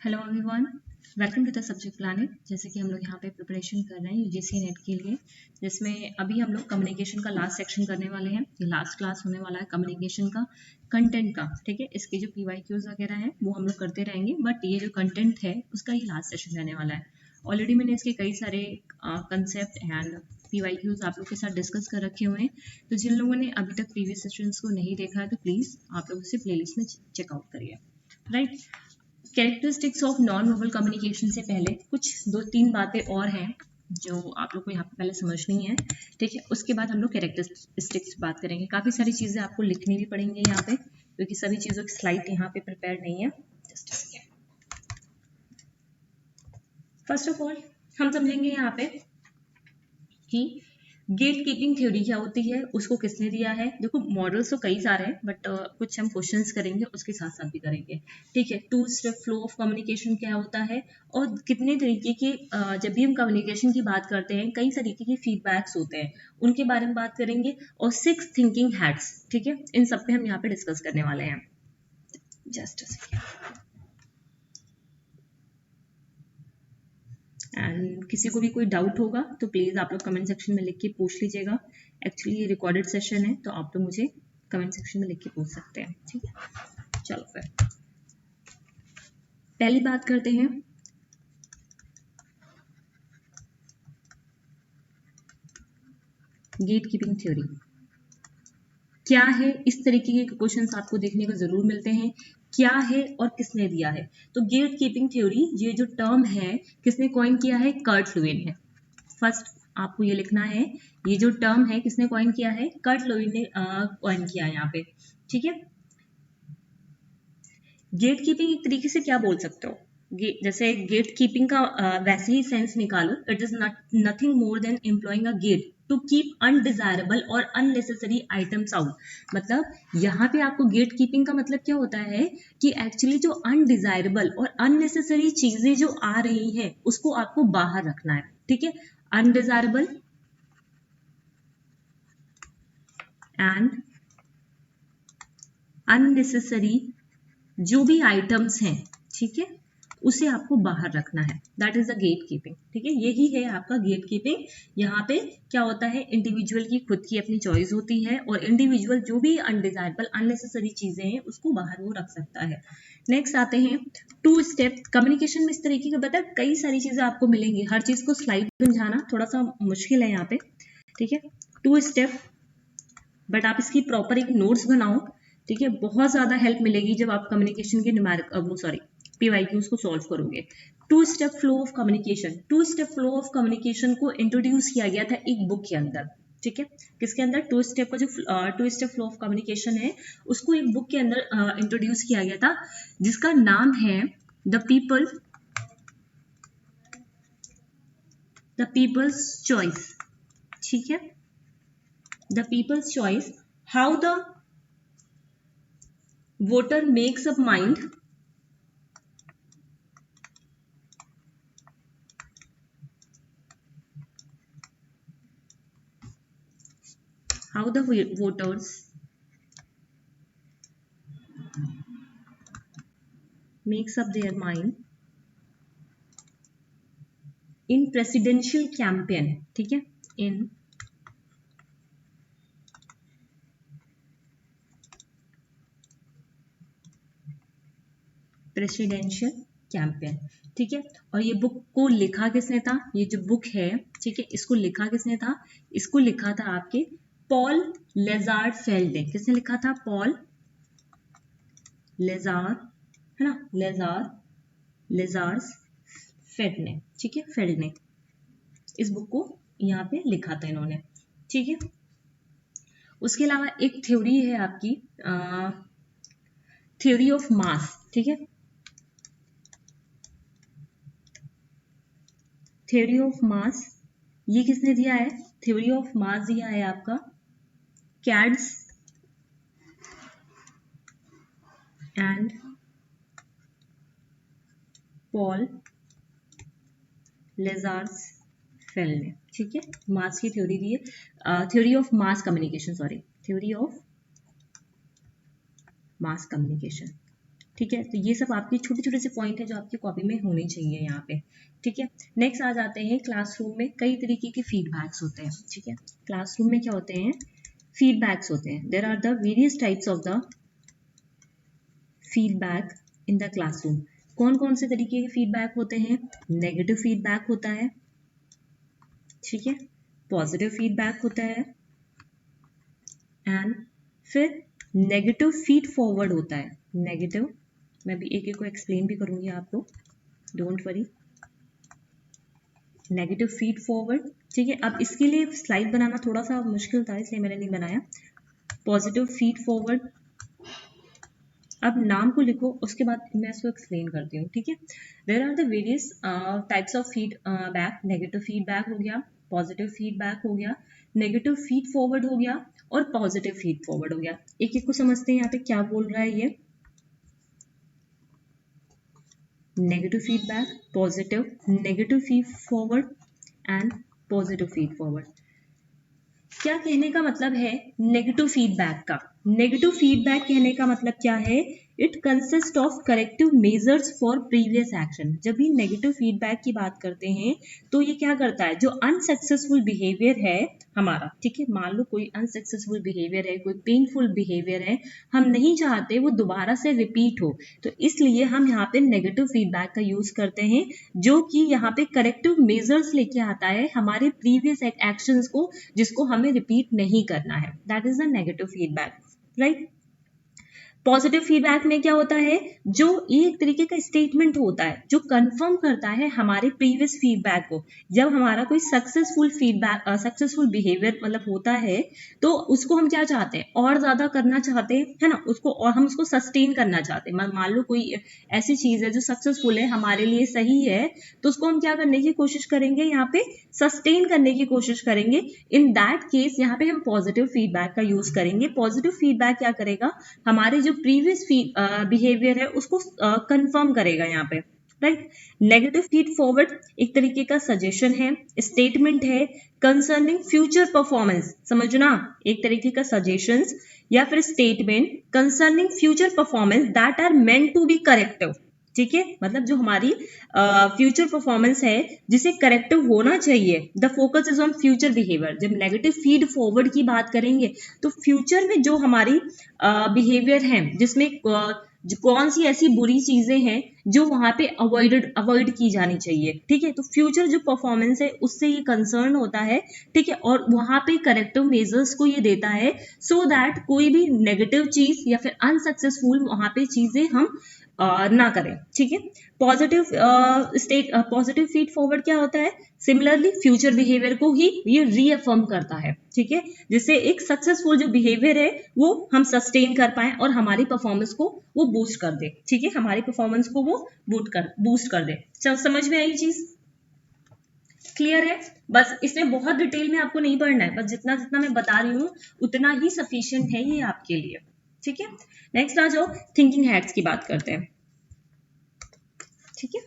Hello everyone, welcome to the subject planning. जैसे कि हम लोग यहाँ पे प्रिपरेशन कर रहे हैं यूजीसी नेट के लिए, जिसमें अभी हम लोग कम्युनिकेशन का लास्ट सेक्शन करने वाले हैं। ये लास्ट क्लास होने वाला है कम्युनिकेशन का कंटेंट का, ठीक है। इसके जो पीवाईक्यूज वगैरह हैं वो हम लोग करते रहेंगे, बट ये जो कंटेंट है उसका ये लास्ट सेशन रहने वाला है। ऑलरेडी मैंने इसके कई सारे कंसेप्ट एंड पीवाईक्यूज आप लोग के साथ डिस्कस कर रखे हुए हैं। तो जिन लोगों ने अभी तक प्रीवियस सेशंस को नहीं देखा है तो प्लीज़ आप लोग उसे प्लेलिस्ट में चेकआउट करिए, right. Characteristics of non verbal communication से पहले कुछ 2-3 बातें और हैं जो आप लोग को यहाँ पे पहले समझनी है, ठीक है। उसके बाद हम लोग कैरेक्टरिस्टिक्स बात करेंगे। काफ़ी सारी चीज़ें आपको लिखनी भी पड़ेंगी यहाँ पे, क्योंकि सभी चीज़ों की स्लाइड यहाँ पे प्रिपेयर नहीं है। Just a second. First of all हम समझेंगे यहाँ पे कि गेट कीपिंग थ्योरी क्या होती है, उसको किसने दिया है। देखो मॉडल्स तो कई सारे हैं, बट कुछ हम क्वेश्चंस करेंगे उसके साथ साथ भी करेंगे, ठीक है। 2 स्टेप फ्लो ऑफ कम्युनिकेशन क्या होता है और कितने तरीके के जब भी हम कम्युनिकेशन की बात करते हैं कई तरीके के फीडबैक्स होते हैं, उनके बारे में बात करेंगे। और 6 थिंकिंग हैट्स, ठीक है, इन सब पे हम यहाँ पे डिस्कस करने वाले हैं। Just a second. एंड किसी को भी कोई डाउट होगा तो प्लीज़ आप लोग कमेंट सेक्शन में लिख के पूछ लीजिएगा। एक्चुअली ये रिकॉर्डेड सेशन है तो आप लोग मुझे कमेंट सेक्शन में लिख के पूछ सकते हैं, ठीक है। चलो फिर पहली बात करते हैं गेट कीपिंग थ्योरी क्या है। इस तरीके के क्वेश्चंस आपको देखने को जरूर मिलते हैं, क्या है और किसने दिया है। तो गेट कीपिंग थ्योरी ये जो टर्म है किसने कॉइन किया है, कर्ट लुईन है। फर्स्ट आपको ये लिखना है, ये जो टर्म है किसने कॉइन किया है, कर्ट लुईन ने कॉइन किया है यहाँ पे, ठीक है। गेट कीपिंग एक तरीके से क्या बोल सकते हो, जैसे गेट कीपिंग का वैसे ही सेंस निकालो, it is nothing more than employing a gate to keep undesirable और अननेसेसरी आइटम्स आउट। मतलब यहाँ पे आपको गेट कीपिंग का मतलब क्या होता है कि एक्चुअली जो अनडिजायरेबल और अननेसेसरी चीजें जो आ रही हैं उसको आपको बाहर रखना है, ठीक है। अनडिजायरेबल एंड अननेसेसरी जो भी आइटम्स हैं, ठीक है, उसे आपको बाहर रखना है। That is the gate keeping, ठीक है। यही है आपका गेट कीपिंग। यहाँ पे क्या होता है, इंडिविजुअल की खुद की अपनी चॉइस होती है और इंडिविजुअल जो भी अनडिजायरेबल अननेसेसरी चीजें हैं उसको बाहर वो रख सकता है। नेक्स्ट आते हैं 2 स्टेप कम्युनिकेशन में। इस तरीके का बता कई सारी चीजें आपको मिलेंगी, हर चीज को स्लाइड में समझाना थोड़ा सा मुश्किल है यहाँ पे, ठीक है। 2 स्टेप, बट आप इसकी प्रॉपर एक नोट्स बनाओ, ठीक है। बहुत ज्यादा हेल्प मिलेगी जब आप कम्युनिकेशन के न्यूमेरिक पीवाईक्यूज को सॉल्व करोगे। 2 step flow of communication, 2 step flow of communication को इंट्रोड्यूस किया गया था एक बुक के अंदर, ठीक है। किसके अंदर, 2 स्टेप का जो 2 स्टेप फ्लो ऑफ कम्युनिकेशन है उसको एक बुक के अंदर इंट्रोड्यूस किया गया था, जिसका नाम है द पीपल्स चॉइस, ठीक है। The people's choice, how the voter makes up mind how the voters makes up their mind in presidential campaign, ठीक है, in प्रेसिडेंशियल कैंपेन, ठीक है। और ये बुक को लिखा किसने था, ये जो बुक है, ठीक है, इसको लिखा किसने था, इसको लिखा था आपके पॉल लेजार्ड फेल्ड ने। किसने लिखा था, पॉल लेजार, है ना, लेजार्स फेड ने, ठीक है, फेल्ड ने इस बुक को यहाँ पे लिखा था इन्होंने, ठीक है। उसके अलावा एक थ्योरी है आपकी थ्योरी ऑफ मास, ठीक है। थ्योरी ऑफ मास ये किसने दिया है, थ्योरी ऑफ मास दिया है आपका कैड्स एंड पॉल लेजार्स फेल ने, ठीक है। मास की थ्योरी दी है, theory of mass communication, sorry, theory of mass communication, ठीक है, तो ये सब आपके छोटे छोटे से पॉइंट है जो आपकी कॉपी में होने चाहिए यहाँ पे। ठीक है, नेक्स्ट आ जाते हैं क्लासरूम में कई तरीके के फीडबैक्स होते हैं। ठीक है, क्लासरूम में क्या होते हैं, फीडबैक्स होते हैं। There are the various types of the feedback in the classroom. कौन कौन से तरीके के फीडबैक होते हैं, नेगेटिव फीडबैक होता है, ठीक है, पॉजिटिव फीडबैक होता है, एंड फिर नेगेटिव फीड फॉरवर्ड होता है। नेगेटिव, मैं भी एक एक को एक्सप्लेन भी करूंगी आपको, don't worry. Negative feed forward, ठीक है, अब इसके लिए स्लाइड बनाना थोड़ा सा मुश्किल था इसलिए मैंने नहीं बनाया। पॉजिटिव फीड फॉरवर्ड, अब नाम को लिखो, उसके बाद मैं इसको एक्सप्लेन करती हूँ। ठीक है, there are the various types of feedback. Negative feedback हो गया, पॉजिटिव फीडबैक हो गया, नेगेटिव फीड फॉरवर्ड हो गया और पॉजिटिव फीड फॉरवर्ड हो गया। एक एक को समझते हैं यहाँ पे क्या बोल रहा है ये। Negative feedback, positive, negative feed forward and positive feed forward. क्या कहने का मतलब है नेगेटिव फीडबैक का? नेगेटिव फीडबैक कहने का मतलब क्या है, it consist of corrective measures for previous action. जब भी नेगेटिव फीडबैक की बात करते हैं तो ये क्या करता है, जो अनसक्सेसफुल बिहेवियर है हमारा, ठीक है, मान लो कोई अनसक्सेसफुल बिहेवियर है, कोई पेनफुल बिहेवियर है, हम नहीं चाहते वो दोबारा से रिपीट हो, तो इसलिए हम यहाँ पे नेगेटिव फीडबैक का यूज करते हैं, जो कि यहाँ पे करेक्टिव मेजर्स लेके आता है हमारे प्रीवियस एक्शंस को, जिसको हमें रिपीट नहीं करना है। That is the negative feedback, right. Positive feedback में क्या होता है, जो एक तरीके का स्टेटमेंट होता है जो कंफर्म करता है हमारे प्रीवियस फीडबैक को। जब हमारा कोई सक्सेसफुल फीडबैक, सक्सेसफुल बिहेवियर मतलब होता है, तो उसको हम क्या चाहते हैं, और ज्यादा करना चाहते हैं, है ना, उसको, और हम उसको सस्टेन करना चाहते हैं। मान लो कोई ऐसी चीज है जो सक्सेसफुल है, हमारे लिए सही है, तो उसको हम क्या करने की कोशिश करेंगे, यहाँ पे सस्टेन करने की कोशिश करेंगे। इन दैट केस यहाँ पे हम पॉजिटिव फीडबैक का यूज करेंगे। पॉजिटिव फीडबैक क्या करेगा, हमारे जो प्रीवियस बिहेवियर है उसको कंफर्म करेगा यहाँ पे, राइट। नेगेटिव फीड फॉरवर्ड एक तरीके का सजेशन है, स्टेटमेंट है कंसर्निंग फ्यूचर परफॉर्मेंस, समझना, एक तरीके का सजेशंस या फिर statement concerning future performance that are meant to be corrective. ठीक है, मतलब जो हमारी फ्यूचर परफॉर्मेंस है जिसे करेक्टिव होना चाहिए। The focus is on future behaviour. जब नेगेटिव फीड फॉरवर्ड की बात करेंगे तो फ्यूचर में जो हमारी बिहेवियर है, जिसमें कौन सी ऐसी बुरी चीजें हैं जो वहां पे अवॉइड की जानी चाहिए। ठीक है, तो फ्यूचर जो परफॉर्मेंस है उससे ये कंसर्न होता है। ठीक है, और वहां पे करेक्टिव मेजर्स को ये देता है, सो दैट कोई भी नेगेटिव चीज या फिर अनसक्सेसफुल वहां पे चीजें हम ना करें। ठीक है, पॉजिटिव पॉजिटिव फीड फॉरवर्ड क्या होता है, सिमिलरली फ्यूचर बिहेवियर को ही ये रीअफर्म करता है। ठीक है, जिससे एक सक्सेसफुल जो बिहेवियर है वो हम सस्टेन कर पाए और हमारी परफॉर्मेंस को वो बूस्ट कर दे। ठीक है, हमारी परफॉर्मेंस को वो बूस्ट कर दे। समझ में आई चीज, क्लियर है? बस इसमें बहुत डिटेल में आपको नहीं पढ़ना है, बस जितना जितना मैं बता रही हूँ उतना ही सफिशिएंट है ये आपके लिए। ठीक है, नेक्स्ट आ जाओ, थिंकिंग हैट्स की बात करते हैं। ठीक है,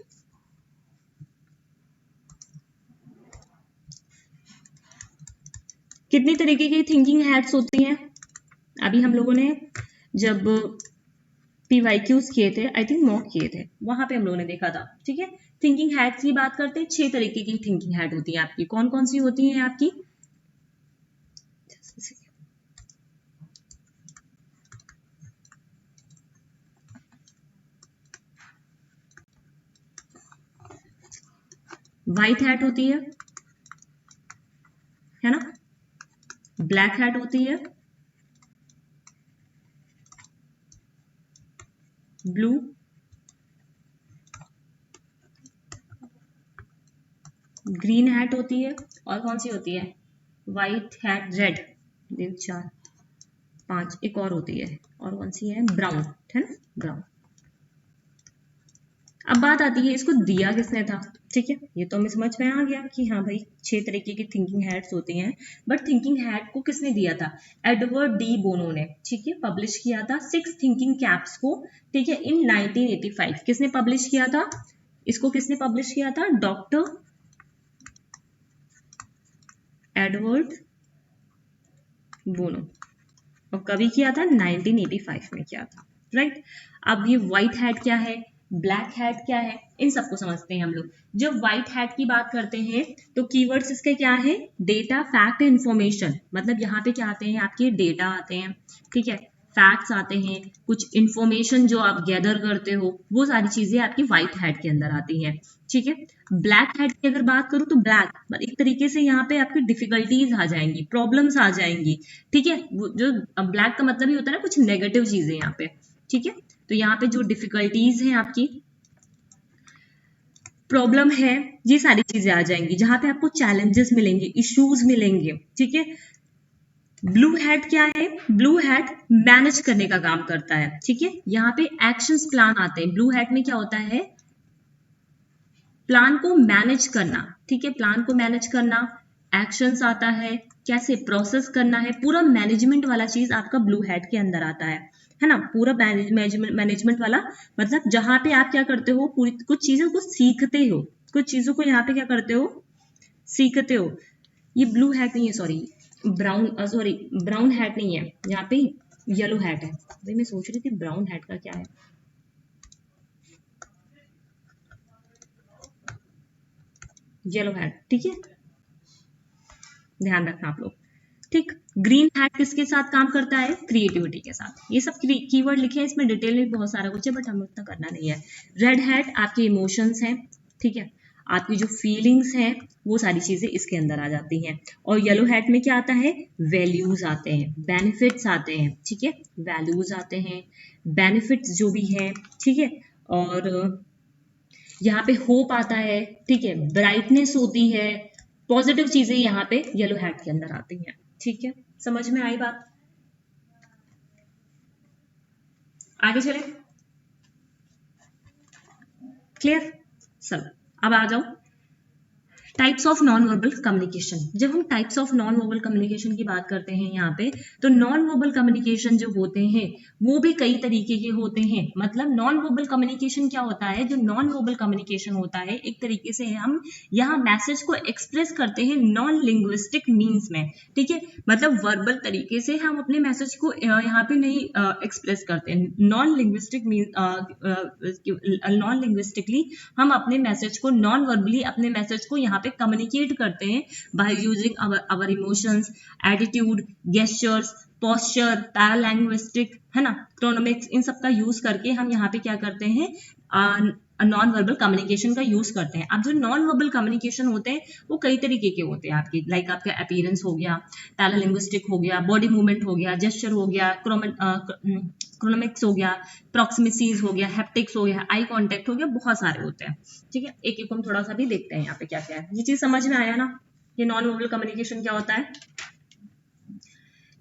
कितनी तरीके की थिंकिंग हैट्स होती हैं? अभी हम लोगों ने जब PYQs किए थे, आई थिंक मॉक किए थे, वहां पे हम लोगों ने देखा था। ठीक है, थिंकिंग हैट्स की बात करते हैं। 6 तरीके की थिंकिंग हैट होती है आपकी। कौन कौन सी होती है आपकी? व्हाइट हैट होती है ना, ब्लैक हैट होती है, ब्लू, ग्रीन हैट होती है, और कौन सी होती है, व्हाइट हैट, रेड, 4 5, एक और होती है, और कौन सी है, ब्राउन, है ना, ब्राउन। अब बात आती है इसको दिया किसने था। ठीक है, ये तो हमें समझ में आ गया कि हाँ भाई 6 तरीके की थिंकिंग हैट्स होती हैं, बट थिंकिंग हैट को किसने दिया था, एडवर्ड डी बोनो ने। ठीक है, पब्लिश किया था 6 थिंकिंग कैप्स को। ठीक है, इन 1985 किसने पब्लिश किया था, इसको किसने पब्लिश किया था, डॉक्टर एडवर्ड बोनो। और कभी किया था, 1985 में किया था। राइट। अब ये व्हाइट हैट क्या है, ब्लैक हैट क्या है, इन सबको समझते हैं हम लोग। जब व्हाइट हैट की बात करते हैं तो कीवर्ड्स इसके क्या है, डेटा, फैक्ट, इंफॉर्मेशन। मतलब यहाँ पे क्या आते हैं, आपके डेटा आते हैं, ठीक है, फैक्ट्स आते हैं, कुछ इंफॉर्मेशन जो आप गैदर करते हो, वो सारी चीजें आपकी व्हाइट हैट के अंदर आती हैं, ठीक है। ब्लैक हैट की अगर बात करूं तो ब्लैक एक तरीके से यहाँ पे आपकी डिफिकल्टीज आ जाएंगी, प्रॉब्लम्स आ जाएंगी, ठीक है। जो ब्लैक का मतलब ही होता है ना कुछ नेगेटिव चीजें यहाँ पे, ठीक है। तो यहाँ पे जो डिफिकल्टीज हैं, आपकी प्रॉब्लम है, ये सारी चीजें आ जाएंगी, जहां पे आपको चैलेंजेस मिलेंगे, इश्यूज मिलेंगे, ठीक है। ब्लू हैट क्या है, ब्लू हैट मैनेज करने का काम करता है, ठीक है। यहाँ पे एक्शंस प्लान आते हैं, ब्लू हैट में क्या होता है, प्लान को मैनेज करना, ठीक है, प्लान को मैनेज करना, एक्शंस आता है, कैसे प्रोसेस करना है, पूरा मैनेजमेंट वाला चीज आपका ब्लू हैट के अंदर आता है ना, पूरा मैनेजमेंट वाला। मतलब जहां पे आप क्या करते हो, पूरी कुछ चीजों को सीखते हो, कुछ चीजों को यहाँ पे क्या करते हो, सीखते हो। ये ब्लू हैट नहीं है, सॉरी ब्राउन हैट नहीं है, यहाँ पे येलो हैट है। भाई मैं सोच रही थी ब्राउन हैट का क्या है, येलो हैट, ठीक है, ध्यान रखना आप लोग, ठीक। ग्रीन हैट किसके साथ काम करता है, क्रिएटिविटी के साथ। ये सब कीवर्ड लिखे हैं, इसमें डिटेल में बहुत सारा कुछ है, बट हमें उतना करना नहीं है। रेड हैट आपके इमोशंस हैं, ठीक है, आपकी जो फीलिंग्स हैं वो सारी चीजें इसके अंदर आ जाती हैं। और येलो हैट में क्या आता है, वैल्यूज आते हैं, बेनिफिट्स आते हैं, ठीक है, वैल्यूज आते हैं, बेनिफिट्स जो भी है, ठीक है। और यहाँ पे होप आता है, ठीक है, ब्राइटनेस होती है, पॉजिटिव चीजें यहाँ पे येलो हैट के अंदर आती हैं, ठीक है। समझ में आई बात, आगे चले, क्लियर। चलो अब आ जाओ types of non verbal communication. जब हम types of non verbal communication की बात करते हैं यहाँ पे, तो नॉन वर्बल कम्युनिकेशन जो होते हैं वो भी कई तरीके के होते हैं। मतलब नॉन वर्बल कम्युनिकेशन क्या होता है, जो नॉन वर्बल कम्युनिकेशन होता है एक तरीके से हम यहाँ मैसेज को एक्सप्रेस करते हैं नॉन लिंग्विस्टिक मीन्स में, ठीक है। मतलब वर्बल तरीके से हम अपने मैसेज को यहाँ पे नहीं एक्सप्रेस करते, नॉन लिंग्विस्टिक नॉन लिंग्विस्टिकली हम अपने मैसेज को, नॉन वर्बली अपने मैसेज को यहाँ पे कम्युनिकेट करते हैं by using our emotions, attitude, gestures, posture, paralinguistic, है ना, क्रोनोमिक्स, इन सब का यूज करके हम यहाँ पे क्या करते हैं, नॉन वर्बल कम्युनिकेशन का यूज करते हैं। अब जो नॉन वर्बल कम्युनिकेशन होते हैं वो कई तरीके के होते हैं आपके, लाइक आपका अपीयरेंस हो गया, पैरालिंग्विस्टिक हो गया, बॉडी मूवमेंट हो गया, जेस्चर हो गया, क्रोनोमिक्स हो गया, प्रॉक्सिमिसीज हो गया, हैप्टिक्स हो गया, आई कांटेक्ट हो गया, बहुत सारे होते हैं, ठीक है। एक एक हम थोड़ा सा भी देखते हैं यहाँ पे क्या क्या है। ये चीज समझ में आया ना, ये नॉन वर्बल कम्युनिकेशन क्या होता है,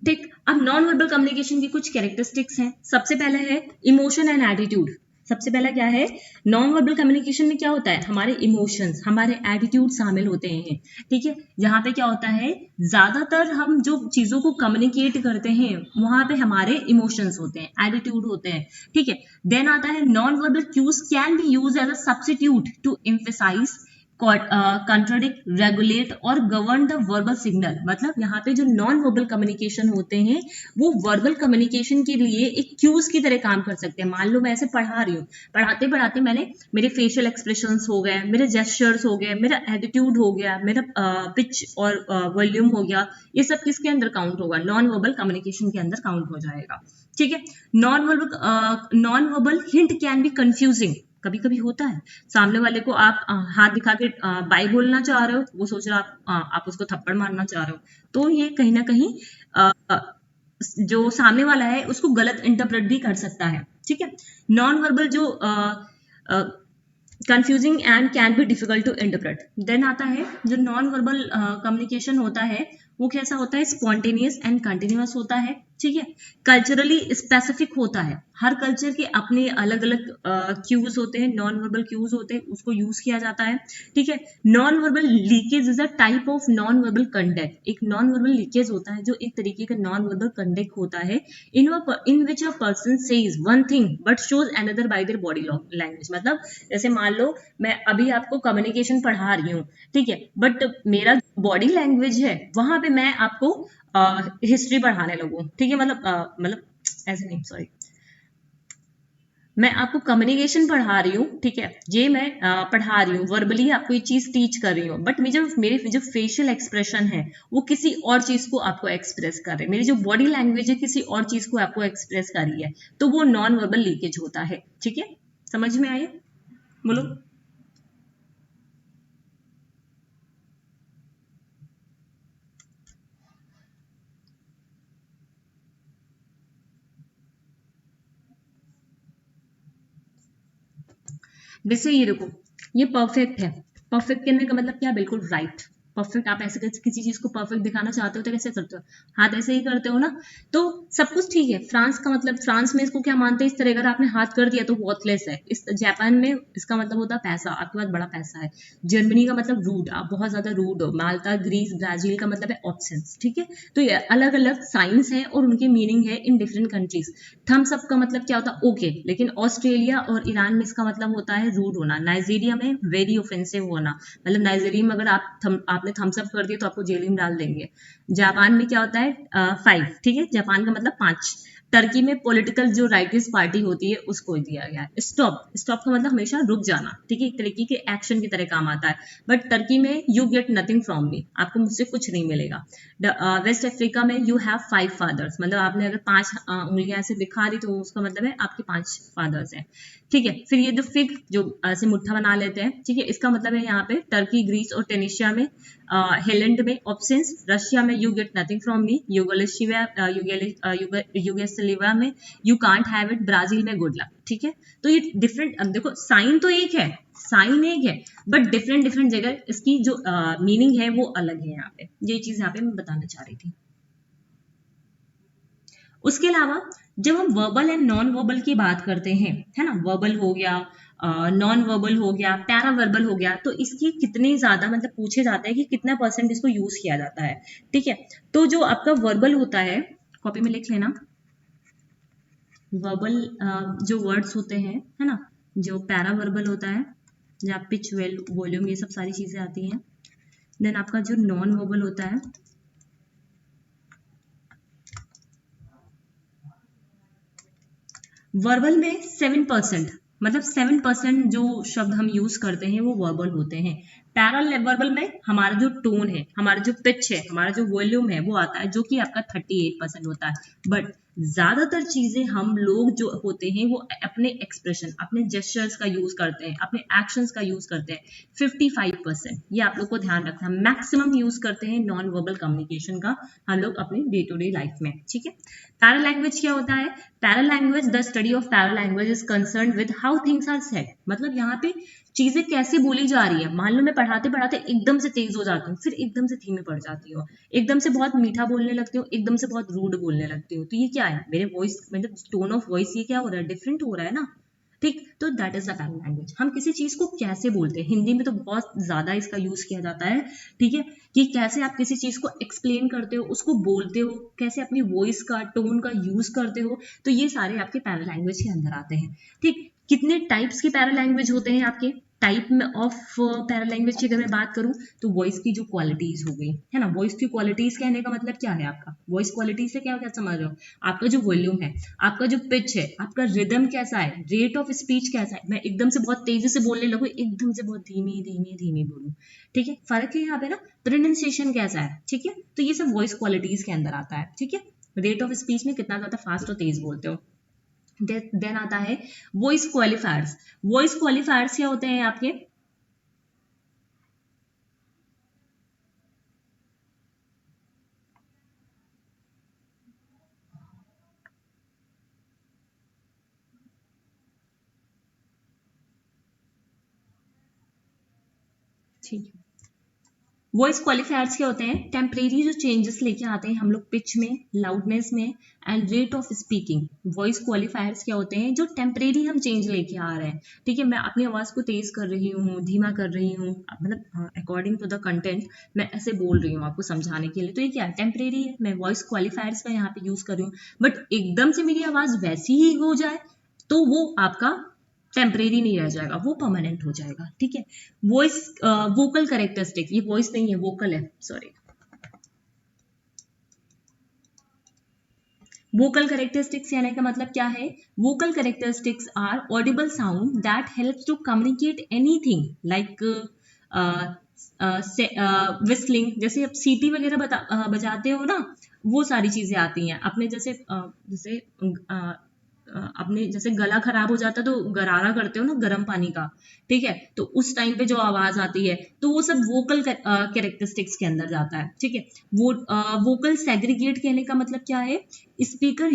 ठीक। अब नॉन वर्बल कम्युनिकेशन की कुछ कैरेक्टरिस्टिक्स हैं। सबसे पहले है इमोशन एंड एटीट्यूड। सबसे पहला क्या है, नॉन वर्बल कम्युनिकेशन में क्या होता है, हमारे इमोशंस, हमारे एटीट्यूड शामिल होते हैं, ठीक है। यहाँ पे क्या होता है, ज्यादातर हम जो चीजों को कम्युनिकेट करते हैं वहां पे हमारे इमोशंस होते हैं, एटीट्यूड होते हैं, ठीक है। देन आता है non verbal cues can be use as a substitute to emphasize, contradict, regulate और गवर्न द वर्बल सिग्नल। मतलब यहाँ पे जो नॉन वर्बल कम्युनिकेशन होते हैं वो वर्बल कम्युनिकेशन के लिए एक क्यूज की तरह काम कर सकते हैं। मान लो मैं ऐसे पढ़ा रही हूँ, पढ़ाते पढ़ाते मैंने मेरे फेशियल एक्सप्रेशंस हो गए, मेरे जेस्चर्स हो गए, मेरा एटीट्यूड हो गया, मेरा पिच और वॉल्यूम हो गया, ये सब किसके अंदर काउंट होगा, नॉन वर्बल कम्युनिकेशन के अंदर काउंट हो जाएगा, ठीक है। Non verbal hint can be confusing. कभी कभी होता है सामने वाले को आप हाथ दिखा के बाय बोलना चाह रहे हो, वो सोच रहा आप उसको थप्पड़ मारना चाह रहे हो, तो ये कहीं ना कहीं जो सामने वाला है उसको गलत इंटरप्रेट भी कर सकता है, ठीक है। नॉन वर्बल जो confusing and can be difficult to interpret. Then आता है जो नॉन वर्बल कम्युनिकेशन होता है वो कैसा होता है, स्पॉन्टेनियस एंड कंटिन्यूअस होता है, ठीक है। कल्चरली स्पेसिफिक होता है, हर कल्चर के अपने अलग अलग क्यूज होते हैं, नॉन वर्बल क्यूज होते हैं, उसको यूज किया जाता है, ठीक है। Non verbal leakage is a type of non verbal conduct. एक नॉन वर्बल लीकेज होता है जो एक तरीके का नॉन वर्बल कंडक्ट होता है, in which a person says one thing but shows another by their body language. मतलब जैसे मान लो मैं अभी आपको कम्युनिकेशन पढ़ा रही हूँ, ठीक है, बट मेरा बॉडी लैंग्वेज है वहां पे मैं आपको हिस्ट्री पढ़ाने लगूं, ठीक है, मतलब ऐसे नहीं, सॉरी, मैं आपको कम्युनिकेशन पढ़ा रही हूँ, ठीक है, ये मैं पढ़ा रही हूँ, वर्बली आपको ये चीज टीच कर रही हूँ, बट मेरे जो फेशियल एक्सप्रेशन है वो किसी और चीज को आपको एक्सप्रेस कर रहे हैं, मेरी जो बॉडी लैंग्वेज है किसी और चीज को आपको एक्सप्रेस कर रही है, तो वो नॉन वर्बल लीकेज होता है। ठीक है, समझ में आया? बोलो। जैसे ये देखो, ये परफेक्ट है। परफेक्ट कहने का मतलब क्या? बिल्कुल राइट। परफेक्ट, आप ऐसे किसी चीज को परफेक्ट दिखाना चाहते हो तो कैसे करते हो? हाथ ऐसे ही करते हो ना। तो सब कुछ ठीक है। फ्रांस का मतलब, फ्रांस में इसको क्या मानते हैं? इस तरह अगर आपने हाथ कर दिया तो वर्थलेस है। इस जापान में इसका मतलब होता है पैसा, आपके पास बड़ा पैसा है। जर्मनी का मतलब रूड, आप बहुत ज्यादा रूड हो। माल्टा, ग्रीस, ब्राजील का मतलब है ऑप्शंस। ठीक है, तो ये अलग अलग साइंस है और उनकी मीनिंग है in different countries. Thumbs up का मतलब क्या होता है? ओके, लेकिन ऑस्ट्रेलिया और ईरान में इसका मतलब होता है रूड होना। नाइजीरिया में वेरी ऑफेंसिव होना, मतलब नाइजीरिया में अगर आपने थम्स अप कर दिया तो आपको जेल में डाल देंगे। जापान में क्या होता है? 5। ठीक है, जापान का मतलब 5। टर्की में पॉलिटिकल जो राइटिस्ट पार्टी होती है उसको दिया गया है स्टॉप। स्टॉप का मतलब हमेशा रुक जाना। ठीक है, एक तरीके के एक्शन की तरह काम आता है। बट टर्की में यू गेट नथिंग फ्रॉम मी, आपको मुझसे कुछ नहीं मिलेगा। वेस्ट अफ्रीका में यू हैव 5 फादर्स, मतलब आपने अगर 5 उंगलियां ऐसे दिखा दी तो उसका मतलब है आपके 5 फादर्स हैं। ठीक है, फिर ये जो फिग जो ऐसे मुट्ठा बना लेते हैं, ठीक है, इसका मतलब है यहाँ पे टर्की, ग्रीस और टेनिशिया में, हेलैंड में ऑप्शंस, रशिया में you get nothing from me, Yugoslavia में you can't have it, Brazil में गुड लक। ठीक है, तो ये डिफरेंट, अब देखो साइन तो एक है, साइन एक है, बट डिफरेंट डिफरेंट जगह इसकी जो मीनिंग है वो अलग है। यहाँ पे ये चीज यहाँ पे मैं बताना चाह रही थी। उसके अलावा जब हम वर्बल एंड नॉन वर्बल की बात करते हैं, है ना, वर्बल हो गया, नॉन वर्बल हो गया, पैरा वर्बल हो गया, तो इसकी कितने ज्यादा मतलब पूछे जाता है कि कितना परसेंट इसको यूज किया जाता है। ठीक है, तो जो आपका वर्बल होता है, कॉपी में लिख लेना, वर्बल जो वर्ड्स होते हैं, है ना, जो पैरा वर्बल होता है, जहाँ पिच, वॉल्यूम, ये सब सारी चीजें आती हैं। देन आपका जो नॉन वर्बल होता है, वर्बल में 7%, मतलब 7% जो शब्द हम यूज करते हैं वो वर्बल होते हैं। पैरल वर्बल में हमारा जो टोन है, हमारा जो पिच है, हमारा जो वॉल्यूम है वो आता है, जो कि आपका 38% होता है। बट ज्यादातर चीजें हम लोग जो होते हैं वो अपने एक्सप्रेशन, अपने जेस्चर्स का यूज करते हैं, अपने एक्शंस का यूज करते हैं। 55%, ये आप लोग को ध्यान रखना, मैक्सिमम यूज करते हैं नॉन वर्बल कम्युनिकेशन का हम लोग अपने डे टू डे लाइफ में। ठीक है, पैरा लैंग्वेज क्या होता है? Paralanguage, the study of paralanguage is concern with how things are said, मतलब यहाँ पे चीजें कैसे बोली जा रही है। मान लो मैं पढ़ाते पढ़ाते एकदम से तेज हो जाती हूँ, फिर एकदम से धीमे पड़ जाती हूँ, एकदम से बहुत मीठा बोलने लगती हूँ, एकदम से बहुत रूड बोलने लगती हूँ, तो ये क्या है? मेरे वॉइस मतलब टोन ऑफ वॉइस ये क्या हो रहा है? डिफरेंट हो रहा है ना। ठीक, तो that is the para language. हम किसी चीज को कैसे बोलते हैं, हिंदी में तो बहुत ज्यादा इसका यूज किया जाता है। ठीक है, कि कैसे आप किसी चीज को एक्सप्लेन करते हो, उसको बोलते हो, कैसे अपनी वॉइस का टोन का यूज करते हो, तो ये सारे आपके पैरा लैंग्वेज के अंदर आते हैं। ठीक, कितने टाइप्स के पैरा लैंग्वेज होते हैं आपके? टाइप में ऑफ पैरा लैंग्वेज की अगर मैं बात करूं तो वॉइस की जो क्वालिटीज हो गई, है ना, वॉइस की क्वालिटीज कहने का मतलब क्या है आपका? वॉइस क्वालिटी से क्या क्या समझ रहे हो? आपका जो वॉल्यूम है, आपका जो पिच है, आपका रिदम कैसा है, रेट ऑफ स्पीच कैसा है, मैं एकदम से बहुत तेजी से बोलने लगूं, एकदम से बहुत धीमी धीमी धीमी बोलूं। ठीक है, फर्क है यहाँ पे ना। प्रोनाउंसिएशन कैसा है? ठीक है, तो ये सब वॉइस क्वालिटीज के अंदर आता है। ठीक है, रेट ऑफ स्पीच में कितना ज्यादा फास्ट और तेज बोलते हो। देन आता है वॉइस क्वालिफायर्स। वॉइस क्वालिफायर्स क्या होते हैं आपके? ठीक है, वॉइस क्वालिफायर्स क्या होते हैं? टेम्परेरी जो चेंजेस लेके आते हैं हम लोग पिच में, लाउडनेस में and rate of speaking. Voice क्वालिफायर्स क्या होते हैं? जो टेम्परेरी हम चेंज लेके आ रहे हैं। ठीक है, मैं अपनी आवाज को तेज कर रही हूँ, धीमा कर रही हूँ, मतलब अकॉर्डिंग टू द कंटेंट मैं ऐसे बोल रही हूँ आपको समझाने के लिए, तो ये क्या है? टेम्परेरी है। मैं वॉइस क्वालिफायर्स का यहाँ पे यूज कर रही हूँ, बट एकदम से मेरी आवाज वैसी ही हो जाए तो वो आपका टेम्परेरी नहीं रह जाएगा, वो परमानेंट हो जाएगा। ठीक है, वॉइस वोकल कैरेक्टरिस्टिक, ये वॉइस नहीं है, वोकल है, सॉरी। वोकल कैरेक्टरिस्टिक्स यानी का मतलब क्या है? Vocal characteristics are audible sound that helps to communicate anything like whistling, जैसे आप सीटी वगैरह बजाते हो ना, वो सारी चीजें आती हैं अपने। जैसे अपने जैसे गला खराब हो जाता है तो गरारा करते हो ना गर्म पानी का, ठीक है, तो उस टाइम पे जो आवाज आती है तो वो सब वोकल कैरेक्टरिस्टिक्स के अंदर जाता है, ठीक है। वो वोकल सेग्रीगेट कहने का मतलब क्या है? Speaker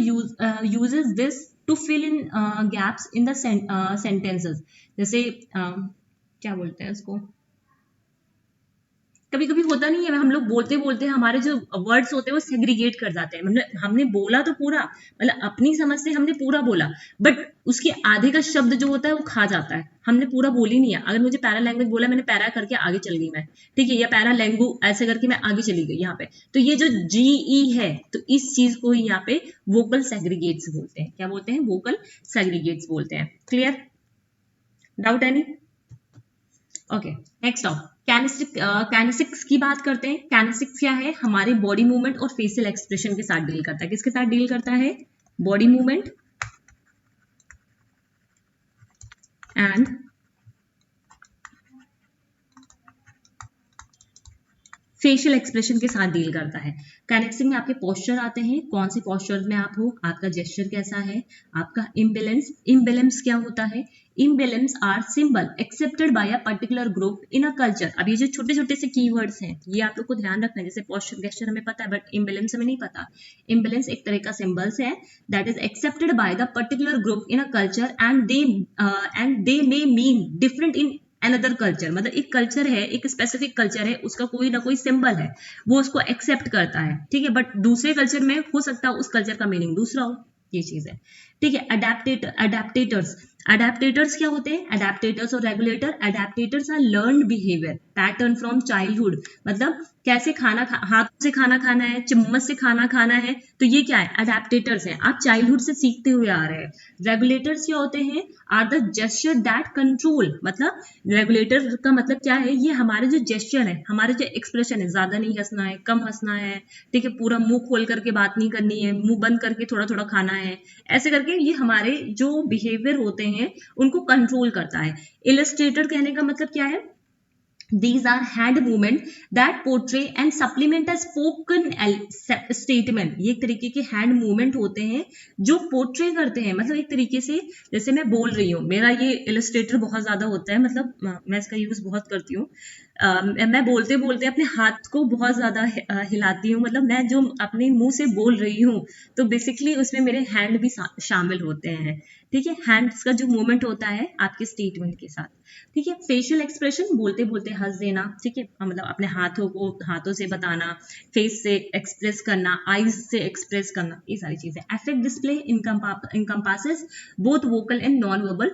uses this to fill in gaps in the sentences. जैसे क्या बोलते हैं उसको, कभी कभी होता नहीं है, हम लोग बोलते बोलते हमारे जो वर्ड्स होते हैं वो सेग्रीगेट कर जाते हैं। मतलब हमने बोला तो पूरा, मतलब अपनी समझ से हमने पूरा बोला, बट उसके आधे का शब्द जो होता है वो खा जाता है, हमने पूरा बोल ही नहीं है। अगर मुझे पैरा लैंग्वेज बोला, मैंने पैरा करके आगे चल गई मैं, ठीक है, या पैरा लैंगू ऐसे करके मैं आगे चली गई यहाँ पे, तो ये जो जीई है, तो इस चीज को ही यहाँ पे वोकल सेग्रीगेट्स बोलते हैं। क्या बोलते हैं? वोकल सेग्रीगेट्स बोलते हैं। Clear? Doubt any? Okay, next of kinesics की बात करते हैं। कैनेसिक्स क्या है? हमारे बॉडी मूवमेंट और फेशियल एक्सप्रेशन के साथ डील करता है। किसके साथ डील करता है? Body movement and facial expression के साथ डील करता है। कैनेक्सिंग में आपके पोस्चर आते हैं, कौन से पोस्चर में आप हो, आपका जेस्चर कैसा है, आपका इम्बेलेंस। इम्बेलेंस क्या होता है? Emblems are symbol accepted by a particular group in a culture. अब ये जो छोटे छोटे से कीवर्ड्स हैं, ये आप लोग को ध्यान रखना है। जैसे पोस्चर जेस्चर हमें पता है, बट इम्बेलेंस हमें नहीं पता। इम्बेलेंस एक तरह का सिंबल्स है that is accepted by the particular group in a culture and they may mean different in another culture. मतलब एक कल्चर है, एक स्पेसिफिक कल्चर है, उसका कोई ना कोई सिंबल है, वो उसको एक्सेप्ट करता है, ठीक है, बट दूसरे कल्चर में हो सकता है उस कल्चर का मीनिंग दूसरा हो। ये चीज है, ठीक है। अडेप्टेटर्स, अडेप्टेटर्स क्या होते हैं? अडेप्टेटर्स और regulator. Adaptors are learned behaviour pattern from childhood. मतलब कैसे हाथ से खाना खाना है, चम्मच से खाना खाना है, तो ये क्या है? अडेप्टेटर्स हैं, आप चाइल्डहुड से सीखते हुए आ रहे हैं। रेगुलेटर्स क्या होते हैं? Are the gesture that control. मतलब रेगुलेटर का मतलब क्या है? ये हमारे जो जेस्चर है, हमारे जो एक्सप्रेशन है, ज्यादा नहीं हंसना है, कम हंसना है, ठीक है, पूरा मुंह खोल करके बात नहीं करनी है, मुंह बंद करके थोड़ा थोड़ा खाना है, ऐसे करके ये हमारे जो बिहेवियर होते हैं उनको कंट्रोल करता है। इलस्ट्रेटर कहने का मतलब क्या है? These are hand movement that portray and supplement a spoken statement। ये एक तरीके के हैंड मूवमेंट होते हैं जो पोर्ट्रे करते हैं, मतलब एक तरीके से जैसे मैं बोल रही हूँ, मेरा ये इलस्ट्रेटर बहुत ज्यादा होता है, मतलब मैं इसका यूज बहुत करती हूँ। मैं बोलते बोलते अपने हाथ को बहुत ज्यादा हिलाती हूँ, मतलब मैं जो अपने मुंह से बोल रही हूँ तो बेसिकली उसमें मेरे हैंड भी शामिल होते हैं, ठीक है। हैंड्स का जो मूवमेंट होता है आपके स्टेटमेंट के साथ, ठीक है। फेशियल एक्सप्रेशन, बोलते बोलते हंस देना, ठीक है, मतलब अपने हाथों को हाथों से बताना, फेस से एक्सप्रेस करना, आईज से एक्सप्रेस करना, ये सारी चीजें। Affect display encompasses both vocal and non verbal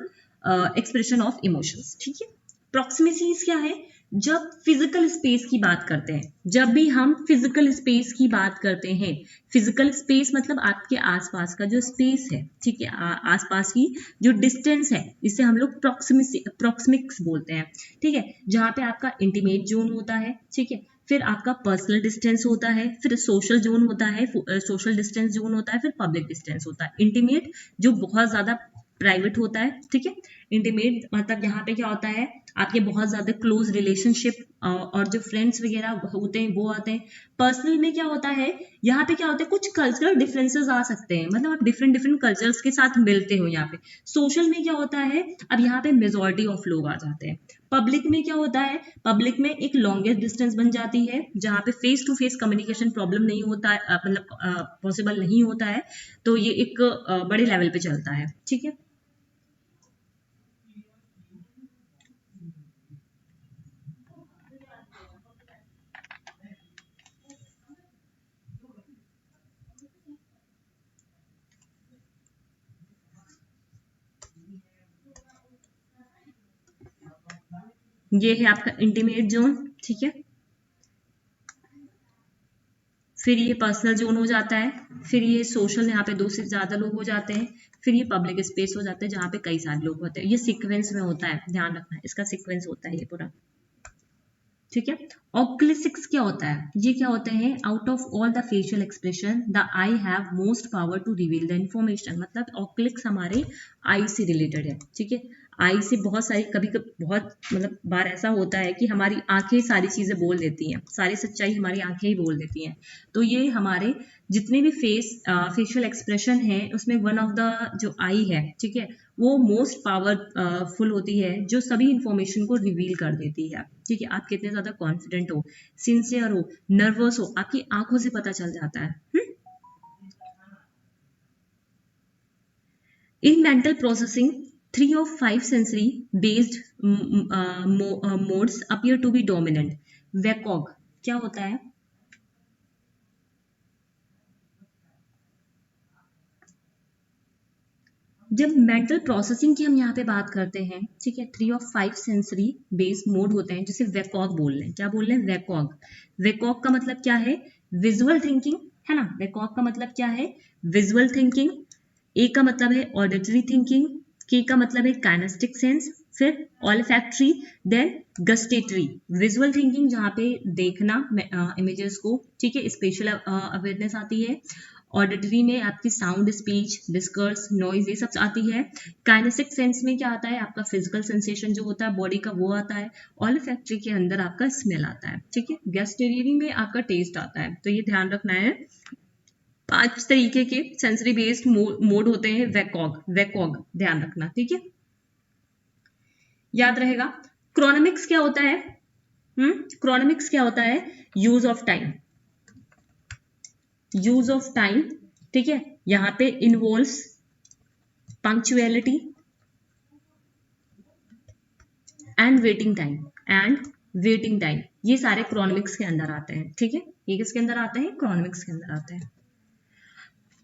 expression of emotions, ठीक है। प्रॉक्सिमिटीज क्या है? जब फिजिकल स्पेस की बात करते हैं, जब भी हम फिजिकल स्पेस की बात करते हैं, फिजिकल स्पेस मतलब आपके आसपास का जो स्पेस है, ठीक है, आसपास की जो डिस्टेंस है, इसे हम लोग प्रॉक्सिमिक्स बोलते हैं, ठीक है। जहां पे आपका इंटीमेट जोन होता है, ठीक है, फिर आपका पर्सनल डिस्टेंस होता है, फिर सोशल जोन होता है, सोशल डिस्टेंस जोन होता है, फिर पब्लिक डिस्टेंस होता है। इंटीमेट जो बहुत ज्यादा प्राइवेट होता है, ठीक है। इंटीमेट मतलब यहाँ पे क्या होता है? आपके बहुत ज्यादा क्लोज रिलेशनशिप और जो फ्रेंड्स वगैरह होते हैं वो आते हैं। पर्सनल में क्या होता है? यहाँ पे क्या होता है? कुछ कल्चरल डिफरेंसेस आ सकते हैं, मतलब आप डिफरेंट डिफरेंट कल्चर्स के साथ मिलते हो यहाँ पे। सोशल में क्या होता है? अब यहाँ पे मेजोरिटी ऑफ लोग आ जाते हैं। पब्लिक में क्या होता है? पब्लिक में एक लॉन्गेस्ट डिस्टेंस बन जाती है, जहाँ पे face to face communication problem नहीं होता है, मतलब पॉसिबल नहीं होता है, तो ये एक बड़े लेवल पे चलता है, ठीक है। ये है आपका इंटीमेट जोन, ठीक है। फिर ये पर्सनल जोन हो जाता है, फिर ये सोशल, यहाँ पे 2 से ज्यादा लोग हो जाते हैं, फिर ये पब्लिक स्पेस हो जाता है जहाँ पे कई सारे लोग होते हैं। ये सीक्वेंस में होता है, ध्यान रखना है, इसका सीक्वेंस होता है ये पूरा, ठीक है। ऑक्लिसिक्स क्या होता है? ये क्या होते हैं? Out of all the facial expression the eye have most power to reveal the information. मतलब ऑक्लिक्स हमारे आई से रिलेटेड है, ठीक है। आई से बहुत सारी, कभी कभी बहुत मतलब बार ऐसा होता है कि हमारी आंखें सारी चीजें बोल देती हैं, सारी सच्चाई हमारी आंखें ही बोल देती हैं। तो ये हमारे जितने भी फेशियल एक्सप्रेशन है उसमें वन ऑफ द जो आई है, ठीक है, वो मोस्ट पावरफुल होती है, जो सभी इंफॉर्मेशन को रिवील कर देती है। ठीक है, आप कितने ज्यादा कॉन्फिडेंट हो, सिंसियर हो, नर्वस हो, आपकी आंखों से पता चल जाता है। In mental processing 3 of 5 sensory based modes appear to be dominant. वैकॉग क्या होता है? जब मेंटल प्रोसेसिंग की हम यहाँ पे बात करते हैं, ठीक है, 3 of 5 सेंसरी बेस्ड मोड होते हैं, जैसे वैकॉग बोल रहे हैं। क्या बोल रहे हैं? वैकॉग। वैकॉग का मतलब क्या है? विजुअल थिंकिंग, है ना। वैकॉग का मतलब क्या है? Visual thinking. ए का मतलब है ऑडिटरी थिंकिंग, के का मतलब है काइनेस्टिक सेंस, फिर olfactory, then gustatory. Visual thinking जहाँ पे देखना इमेजेस को, ठीक है, स्पेशल अवेयरनेस आती है। ऑडिटरी में आपकी साउंड, स्पीच, डिस्कर्स, नॉइज, ये सब आती है। काइनेस्टिक सेंस में क्या आता है? आपका फिजिकल सेंसेशन जो होता है बॉडी का, वो आता है। ऑल्फैक्टरी के अंदर आपका स्मेल आता है, ठीक है। गस्टेटरी में आपका टेस्ट आता है। तो ये ध्यान रखना है। 5 तरीके के सेंसरी बेस्ड मोड होते हैं। वैकॉग, वैकॉग ध्यान रखना, ठीक है, याद रहेगा। क्रोनोमिक्स क्या होता है? क्रोनोमिक्स क्या होता है? Use of time, use of time, ठीक है। यहां पे involves punctuality and waiting time, and waiting time, ये सारे क्रोनोमिक्स के अंदर आते हैं, ठीक है। ये किसके अंदर आते हैं? क्रोनोमिक्स के अंदर आते हैं।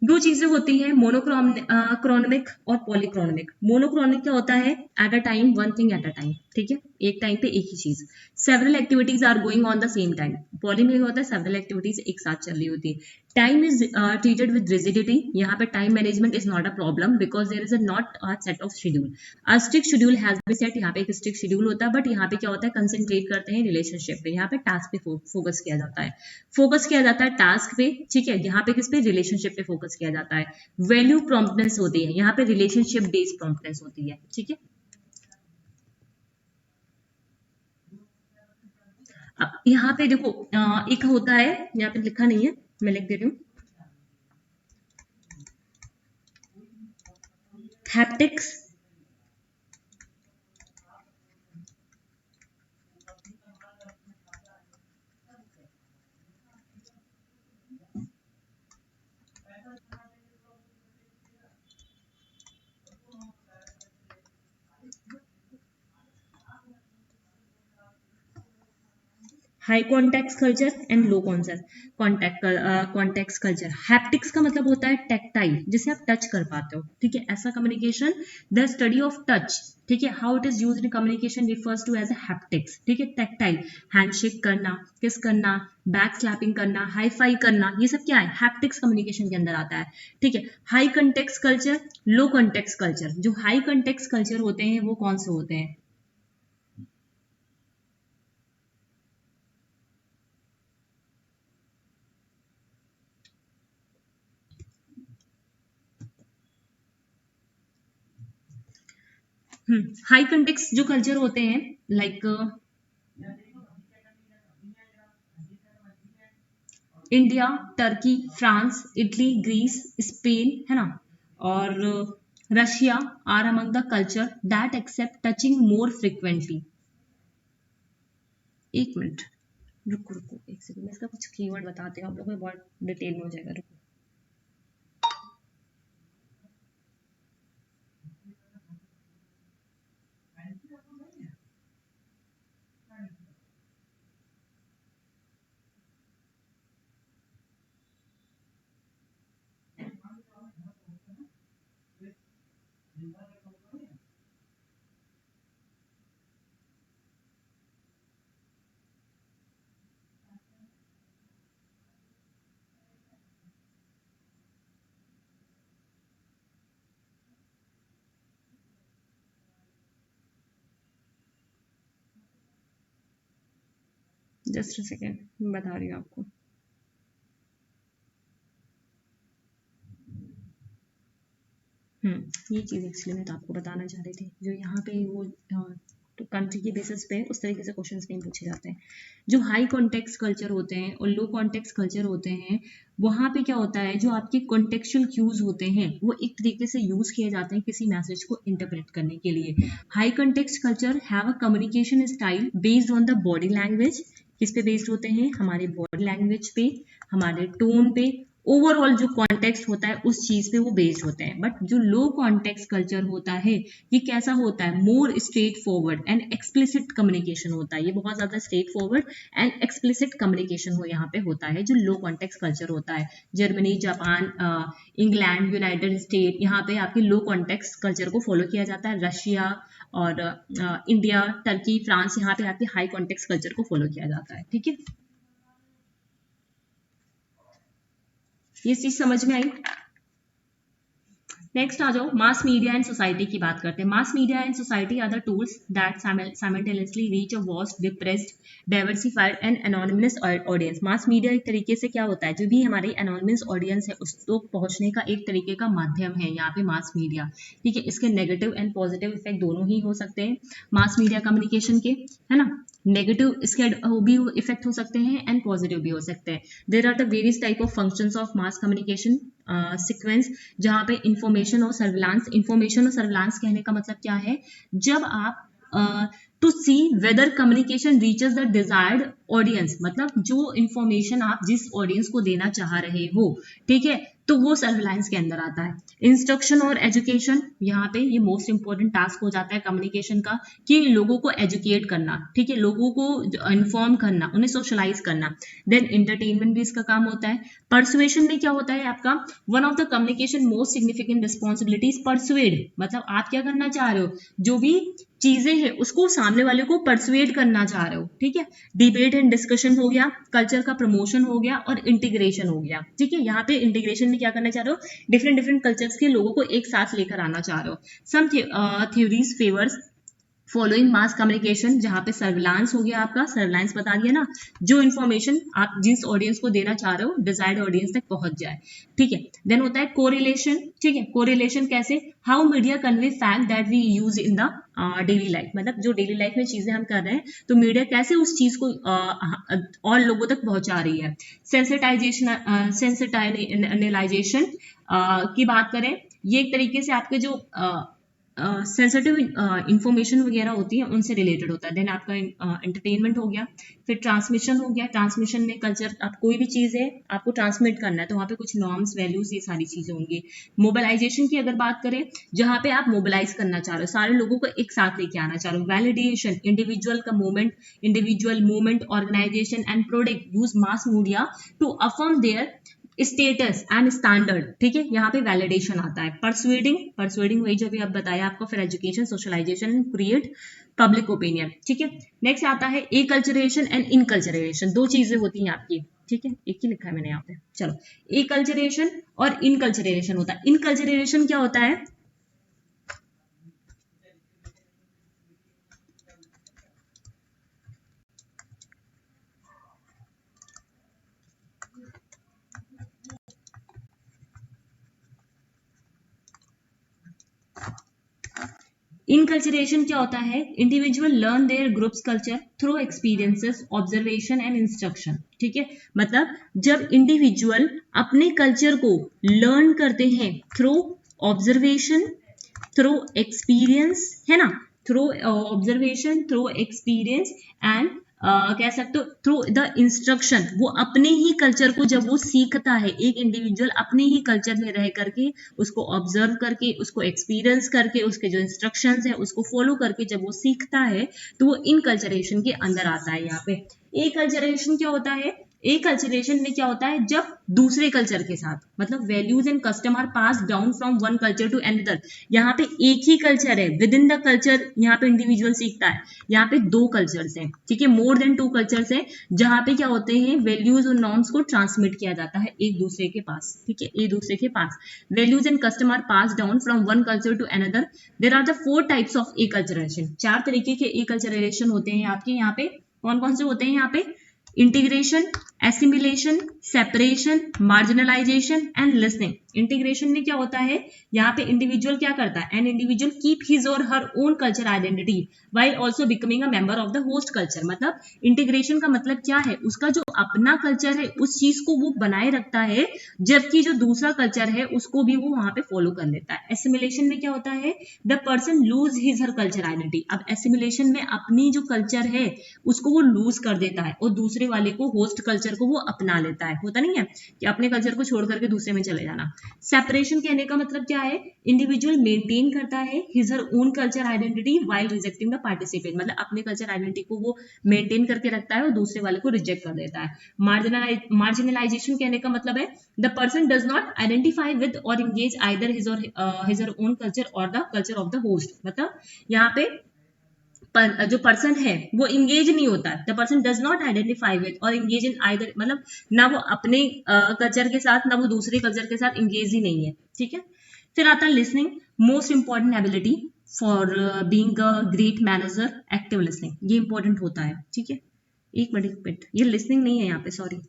दो चीजें होती हैं, मोनोक्रोनिक और पॉलीक्रोनिक। मोनोक्रोनिक क्या होता है? At a time, one thing at a time, ठीक है, एक टाइम पे एक ही चीज। Several activities are going on the same time. Poly में होता है सेवरल एक्टिविटीज एक साथ चल रही होती है। Time is treated with rigidity. यहाँ पे time management is not a problem because there is a not a set of schedule. A strict schedule has be set. यहाँ पे एक स्ट्रिक्ट शेड्यूल होता है, बट यहाँ पे क्या होता है? कंसंट्रेट करते हैं रिलेशनशिप पे। यहाँ पे टास्क पे फोकस किया जाता है, फोकस किया जाता है टास्क पे, ठीक है। यहाँ पे किस पे? रिलेशनशिप पे फोकस किया जाता है। वैल्यू प्रॉम्प्टनेस होती है, यहाँ पे रिलेशनशिप बेस्ड प्रॉम्प्टनेस होती है, ठीक है। अब यहाँ पे देखो, एक होता है, यहाँ पे लिखा नहीं है, मैं लिख दे रही हूँ, haptics, high contact culture and low contact culture. Haptics का मतलब होता है टैक्टाइल, जिसे आप टच कर पाते हो, ठीक है, ऐसा communication. The study of touch, ठीक है, how it is used in communication refers to as a haptics, ठीक है। टैक्टाइल, हैंडशेक करना, किस करना, बैक स्लैपिंग करना, हाई फाई करना, ये सब क्या है? हैप्टिक्स कम्युनिकेशन के अंदर आता है, ठीक है। हाई कंटेक्स्ट कल्चर, लो कंटेक्स्ट कल्चर। जो हाई कंटेक्स्ट कल्चर होते हैं वो कौन से होते हैं? हाई कंटेक्स्ट जो कल्चर होते हैं, like India, Turkey, France, Italy, Greece, Spain, है ना, और Russia are among the culture that accept touching more frequently. एक मिनट, रुको रुको एक सेकंड, मैं इसका कुछ कीवर्ड बताते हैं आप लोगों को, बहुत डिटेल में हो जाएगा, रुको। जस्ट सेकेंड बता रही हूँ आपको। ये चीज़ एक्चुअली मैं तो आपको बताना चाह रही थी, जो यहाँ पे वो तो कंट्री के बेसिस पे उस तरीके से क्वेश्चंस नहीं पूछे जाते हैं। जो हाई कॉन्टेक्स्ट कल्चर होते हैं और लो कॉन्टेक्स्ट कल्चर होते हैं, वहाँ पे क्या होता है, जो आपके कॉन्टेक्चुअल क्यूज होते हैं वो एक तरीके से यूज किए जाते हैं किसी मैसेज को इंटरप्रेट करने के लिए। High context culture have a communication style based on the body language. किस पे बेस्ड होते हैं? हमारे बॉडी लैंग्वेज पे, हमारे टोन पे, ओवरऑल जो कॉन्टेक्स्ट होता है उस चीज पे वो बेस्ड होते हैं। बट जो लो कॉन्टेक्स्ट कल्चर होता है ये कैसा होता है? मोर straight forward and explicit communication होता है। ये बहुत ज्यादा straight forward and explicit communication हो यहाँ पे होता है जो लो कॉन्टेक्स्ट कल्चर होता है। Germany, Japan, England, United state, यहाँ पे आपके लो कॉन्टेक्स्ट कल्चर को फॉलो किया जाता है। रशिया और इंडिया, टर्की, फ्रांस, यहाँ पे आपके हाई कॉन्टेक्स्ट कल्चर को फॉलो किया जाता है। ठीक है, ये चीज समझ में आई? नेक्स्ट आ जाओ, मास मीडिया एंड सोसाइटी की बात करते हैं। Mass media and society are the tools that simultaneously reach a vast, depressed, diversified and anonymous audience. Mass media एक तरीके से क्या होता है, जो भी हमारी एनोनिमस ऑडियंस है उस तक पहुंचने का एक तरीके का माध्यम है यहाँ पे मास मीडिया। ठीक है, इसके नेगेटिव एंड पॉजिटिव इफेक्ट दोनों ही हो सकते हैं मास मीडिया कम्युनिकेशन के, है ना। नेगेटिव इसके भी इफेक्ट हो सकते हैं एंड पॉजिटिव भी हो सकते हैं। There are the various type of functions of mass communication sequence, जहाँ पे इंफॉर्मेशन और सर्विलांस कहने का मतलब क्या है? जब आप to see whether communication reaches the desired audience, मतलब जो इंफॉर्मेशन आप जिस ऑडियंस को देना चाह रहे हो, ठीक है, तो वो सर्विलांस के अंदर आता है। इंस्ट्रक्शन और एजुकेशन, यहाँ पे ये मोस्ट इंपॉर्टेंट टास्क हो जाता है कम्युनिकेशन का, कि लोगों को एजुकेट करना, ठीक है, लोगों को इन्फॉर्म करना, उन्हें सोशलाइज करना। देन एंटरटेनमेंट भी इसका काम होता है। परसुएशन में क्या होता है आपका? One of the communication most significant responsibilities persuade, मतलब आप क्या करना चाह रहे हो, जो भी चीजें हैं उसको सामने वाले को परसुएड करना चाह रहे हो। ठीक है, डिबेट एंड डिस्कशन हो गया, कल्चर का प्रमोशन हो गया और इंटीग्रेशन हो गया। ठीक है, यहाँ पे इंटीग्रेशन में क्या करना चाह रहे हो? डिफरेंट डिफरेंट कल्चर्स के लोगों को एक साथ लेकर आना चाह रहे हो। Some theories favours following mass communication, जहां पे सर्विलांस हो गया, आपका सर्विलांस बता दिया ना, जो इन्फॉर्मेशन आप जिस ऑडियंस को देना चाह रहे हो डिजायर्ड ऑडियंस तक पहुंच जाए। ठीक है, देन होता है कोरिलेशन। ठीक है, कोरिलेशन कैसे? How media convey fact that we use in the daily life, मतलब जो डेली लाइफ में चीजें हम कर रहे हैं तो मीडिया कैसे उस चीज को और लोगों तक पहुंचा रही है। सेंसिटाइजेशन की बात करें, ये एक तरीके से आपके जो सेंसिटिव इंफॉर्मेशन वगैरह होती है उनसे रिलेटेड होता है। देन आपका एंटरटेनमेंट हो गया, फिर ट्रांसमिशन हो गया। ट्रांसमिशन में कल्चर, आप कोई भी चीज है आपको ट्रांसमिट करना है तो वहाँ पे कुछ नॉर्म्स, वैल्यूज, ये सारी चीजें होंगी। मोबिलाइजेशन की अगर बात करें, जहाँ पे आप मोबिलाइज करना चाह रहे हो, सारे लोगों को एक साथ लेके आना चाह रहे हो। वैलिडेशन, इंडिविजुअल का movement, individual movement, organization and product use mass media to affirm their status and standard. ठीक है, यहाँ पे वैलिडेशन आता है। परसुएडिंग वही जो भी आप बताया आपको, फिर education, socialization, create public opinion. ठीक है, नेक्स्ट आता है एकल्चरेशन एंड इनकल्चरेशन। दो चीजें होती हैं आपकी, ठीक है, एक ही लिखा है मैंने यहाँ पे। चलो, एकल्चरेशन और इनकल्चरेशन होता है। इनकल्चरेशन क्या होता है? इनकल्चरेशन क्या होता है? Individual learn their groups culture through experiences, observation and instruction. ठीक है, मतलब जब इंडिविजुअल अपने कल्चर को लर्न करते हैं थ्रू ऑब्जर्वेशन, थ्रू एक्सपीरियंस, है ना, through observation, through experience and कह सकते हो थ्रू द इंस्ट्रक्शन, वो अपने ही कल्चर को जब वो सीखता है, एक इंडिविजुअल अपने ही कल्चर में रह करके उसको ऑब्जर्व करके, उसको एक्सपीरियंस करके, उसके जो इंस्ट्रक्शंस है उसको फॉलो करके जब वो सीखता है तो वो इनकल्चरेशन के अंदर आता है। यहाँ पे एकल्चरेशन क्या होता है? एकल्चरेशन में क्या होता है? जब दूसरे कल्चर के साथ, मतलब values and custom are pass down from one culture to another. यहाँ पे एक ही कल्चर है, विद इन द कल्चर यहाँ पे इंडिविजुअल सीखता है। यहाँ पे दो कल्चर्स हैं, ठीक है, मोर देन टू कल्चर्स हैं, जहाँ पे क्या होते हैं, वैल्यूज और नॉर्म्स को ट्रांसमिट किया जाता है एक दूसरे के पास। ठीक है, एक दूसरे के पास values and custom are pass down from one culture to another. There are the 4 types of acculturation. 4 तरीके के एकल्चरेशन होते हैं आपके यहाँ पे। कौन कौन से होते हैं यहाँ पे? Integration, assimilation, separation, marginalisation and listening. Integration में क्या होता है, यहाँ पे इंडिविजुअल क्या करता है, एन इंडिविजुअल कीप हिज और her own culture identity while also becoming a member of the host culture. मतलब इंटीग्रेशन का मतलब क्या है, उसका जो अपना कल्चर है उस चीज को वो बनाए रखता है, जबकि जो दूसरा कल्चर है उसको भी वो वहां पे फॉलो कर लेता है। एसिमिलेशन में क्या होता है, the person lose his her culture identity. अब एसिमिलेशन में अपनी जो कल्चर है उसको वो लूज कर देता है और दूसरे वाले को, होस्ट कल्चर को वो अपना लेता है। होता नहीं है कि अपने कल्चर को छोड़ करके दूसरे में चले जाना। सेपरेशन कहने का मतलब क्या है, इंडिविजुअल मेंटेन करता है his her own culture identity while rejecting the participate. मतलब अपने कल्चर आइडेंटिटी को वो मेंटेन करके रखता है और दूसरे वाले को रिजेक्ट कर देता है। मार्जिनलाइजेशन कहने का मतलब है the person does not identify with और एंगेज आइदर हिज और ओन कल्चर और the culture of the host. मतलब यहाँ पे जो पर्सन है वो इंगेज नहीं होता, the person does not identify with और इंगेज इन आइदर, मतलब ना वो अपने कल्चर के साथ ना वो दूसरे कल्चर के साथ इंगेज ही नहीं है। ठीक है, फिर आता है listening, most important ability for being a great manager, active listening. ये इंपॉर्टेंट होता है। ठीक है, एक मिनट, ये लिसनिंग नहीं है यहाँ पे, सॉरी,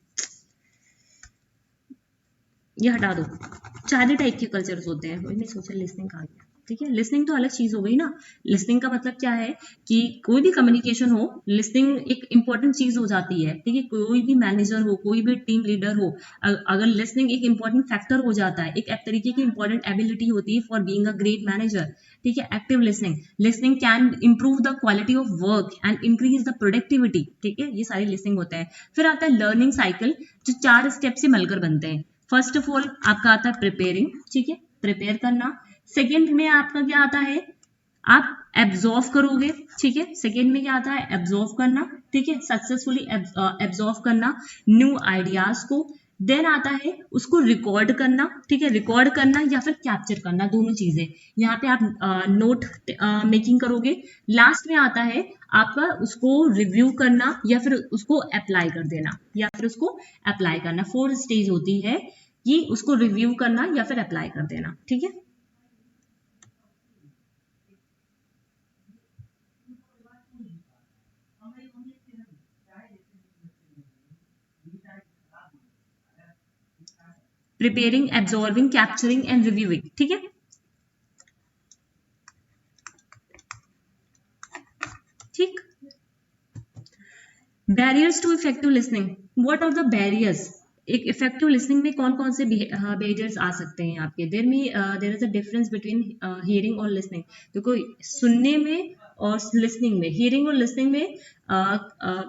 ये हटा दो। 4 टाइप के कल्चर्स होते हैं, वही मैं सोचा लिसनिंग कहा गया। ठीक है, लिसनिंग तो अलग चीज हो गई ना। लिसनिंग का मतलब क्या है कि कोई भी कम्युनिकेशन हो, लिसनिंग एक इंपॉर्टेंट चीज हो जाती है। ठीक है, कोई भी मैनेजर हो, कोई भी टीम लीडर हो, अगर लिसनिंग एक इंपॉर्टेंट फैक्टर हो जाता है, एक तरीके की इंपॉर्टेंट एबिलिटी होती है for being a great manager. ठीक है, active listening, listening can improve the quality of work and increase the productivity. ठीक है, ये सारी लिसनिंग होता है। फिर आता है लर्निंग साइकिल, जो 4 स्टेप से मिलकर बनते हैं। फर्स्ट ऑफ ऑल आपका आता है प्रिपेयरिंग। ठीक है, प्रिपेयर करना। सेकेंड में आपका क्या आता है, आप एब्जॉर्व करोगे। ठीक है, सेकेंड में क्या आता है, एब्जॉर्व करना। ठीक है, सक्सेसफुली एब्जॉर्व करना न्यू आइडियाज को। देन आता है उसको रिकॉर्ड करना। ठीक है, रिकॉर्ड करना या फिर कैप्चर करना, दोनों चीजें। यहाँ पे आप नोट मेकिंग करोगे। लास्ट में आता है आपका उसको रिव्यू करना या फिर उसको अप्लाई कर देना, या फिर उसको अप्लाई करना। 4 स्टेज होती है, ये उसको रिव्यू करना या फिर अप्लाई कर देना। ठीक है, preparing, absorbing, capturing and reviewing. ठीक है, ठीक। Barriers to effective listening, what are the barriers. एक इफेक्टिव लिसनिंग में कौन कौन से बैरियर्स आ सकते हैं आपके, there is a difference between hearing और लिसनिंग। देखो, सुनने में और लिसनिंग में, हियरिंग और लिसनिंग में uh, uh,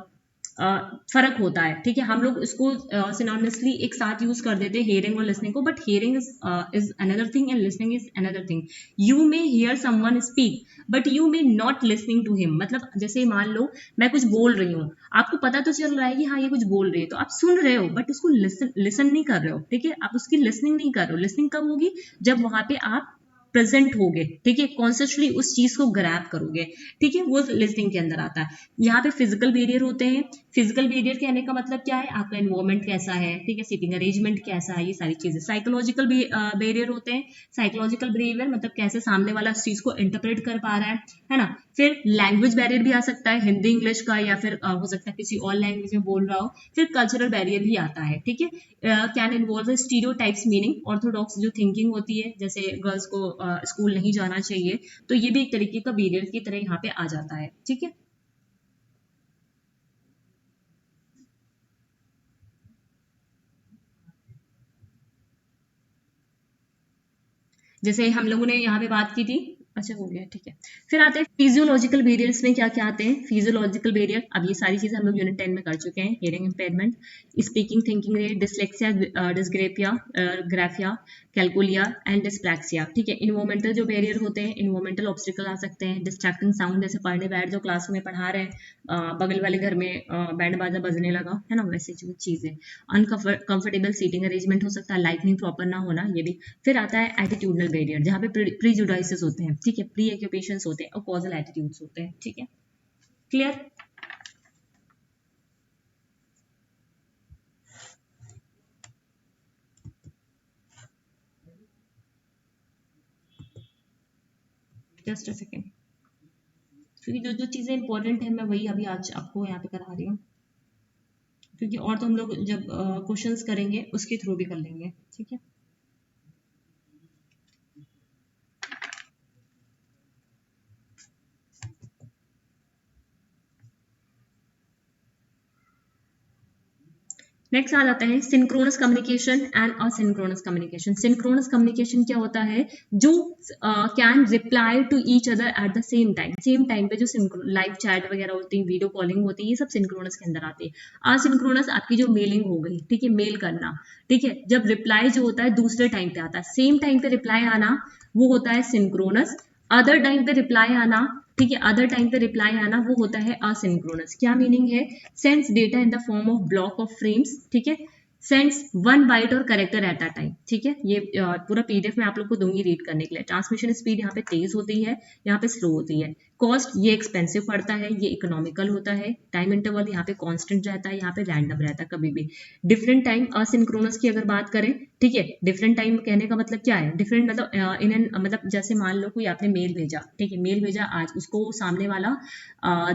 फर्क होता है। ठीक है, हम लोग इसको सिनोनिमसली एक साथ यूज कर देते हैं हियरिंग और लिसनिंग को, but hearing is another thing and listening is another thing. You may hear someone speak but you may not listening to him. मतलब जैसे मान लो मैं कुछ बोल रही हूँ, आपको पता तो चल रहा है कि हाँ ये कुछ बोल रही है, तो आप सुन रहे हो बट उसको लिसन नहीं कर रहे हो। ठीक है, आप उसकी लिसनिंग नहीं कर रहे हो। लिसनिंग कब होगी, जब वहां पे आप प्रेजेंट होगे। ठीक है, कॉन्शियसली उस चीज को ग्रैब करोगे। ठीक है, वो लिसनिंग के अंदर आता है। यहाँ पे फिजिकल बैरियर होते हैं। फिजिकल बैरियर कहने का मतलब क्या है, आपका एनवायरमेंट कैसा है। ठीक है, सिटिंग अरेंजमेंट कैसा है, ये सारी चीजें। साइकोलॉजिकल बैरियर होते हैं। साइकोलॉजिकल बिहेवियर मतलब कैसे सामने वाला उस चीज को इंटरप्रेट कर पा रहा है ना। फिर लैंग्वेज बैरियर भी आ सकता है, हिंदी इंग्लिश का, या फिर हो सकता है किसी और लैंग्वेज में बोल रहा हो। फिर कल्चरल बैरियर भी आता है। ठीक है, can involve stereotypes meaning, Orthodox जो थिंकिंग होती है, जैसे गर्ल्स को स्कूल नहीं जाना चाहिए, तो ये भी एक तरीके का बैरियर की तरह यहाँ पे आ जाता है। ठीक है, जैसे हम लोगों ने यहाँ पे बात की थी। अच्छा, हो गया, ठीक है। फिर आते हैं फिजियोलॉजिकल वेरिएंट्स में क्या क्या आते हैं। फिजियोलॉजिकल वेरिएंट, अब ये सारी चीजें हम लोग यूनिट 10 में कर चुके हैं। Hearing impairment, speaking, thinking rate, dyslexia, dysgraphia, graphia, calculia and dyspraxia. ठीक है, इन्वोमेंटल जो बैरियर होते हैं, इन्वोमेंटल ऑब्स्टिकल आ सकते हैं। डिस्ट्रैक्टिंग साउंड, जैसे पढ़ने बैठ जो क्लास में पढ़ा रहे हैं, बगल वाले घर में बैंड बाजा बजने लगा है ना, वैसी जो चीजें। अनकंफर्टेबल सीटिंग अरेंजमेंट हो सकता है, लाइटनिंग प्रॉपर ना होना, ये भी। फिर आता है एटीट्यूडनल बैरियर, जहाँ पे प्रीजुडाइसेस होते हैं। ठीक है, प्री एक्यूपेशंस होते हैं और कॉजल एटीट्यूड्स होते हैं। ठीक है, क्लियर। जस्ट अ सेकेंड, क्योंकि जो जो चीजें इंपॉर्टेंट है मैं वही अभी आज आपको यहाँ पे करा रही हूँ। क्योंकि और तो हम लोग जब क्वेश्चंस करेंगे उसके थ्रू भी कर लेंगे, ठीक है। नेक्स्ट आ जाता है synchronous communication and asynchronous communication. Synchronous communication क्या होता है, जो can reply to each other at the same time पे जो लाइव चैट वगैरह होती है, वीडियो कॉलिंग होती है, ये सब सिंक्रोनस के अंदर आती है। असिंक्रोनस आपकी जो मेलिंग हो गई, ठीक है, मेल करना, ठीक है, जब रिप्लाई जो होता है दूसरे टाइम पे आता है, सेम टाइम पे रिप्लाई आना, वो होता है सिंक्रोनस। अदर टाइम पे रिप्लाई आना, ठीक है, अदर टाइम पे रिप्लाई आना, वो होता है असिंक्रोनस। क्या मीनिंग है, sends data in the form of block of frames, ठीक है, सेंड्स वन बाइट और कैरेक्टर एट अ टाइम, ठीक है। ये पूरा पीडीएफ में आप लोग को दूंगी रीड करने के लिए। ट्रांसमिशन स्पीड यहाँ पे तेज होती है, यहाँ पे स्लो होती है। कॉस्ट, ये एक्सपेंसिव पड़ता है, ये इकोनॉमिकल होता है। टाइम इंटरवल यहाँ पे कांस्टेंट रहता है, यहाँ पे रैंडम रहता है कभी भी। डिफरेंट टाइम असिंक्रोनस की अगर बात करें, ठीक है, डिफरेंट टाइम कहने का मतलब क्या है, डिफरेंट मतलब इन एन मतलब जैसे मान लो कोई आपने मेल भेजा, ठीक है, मेल भेजा आज, उसको सामने वाला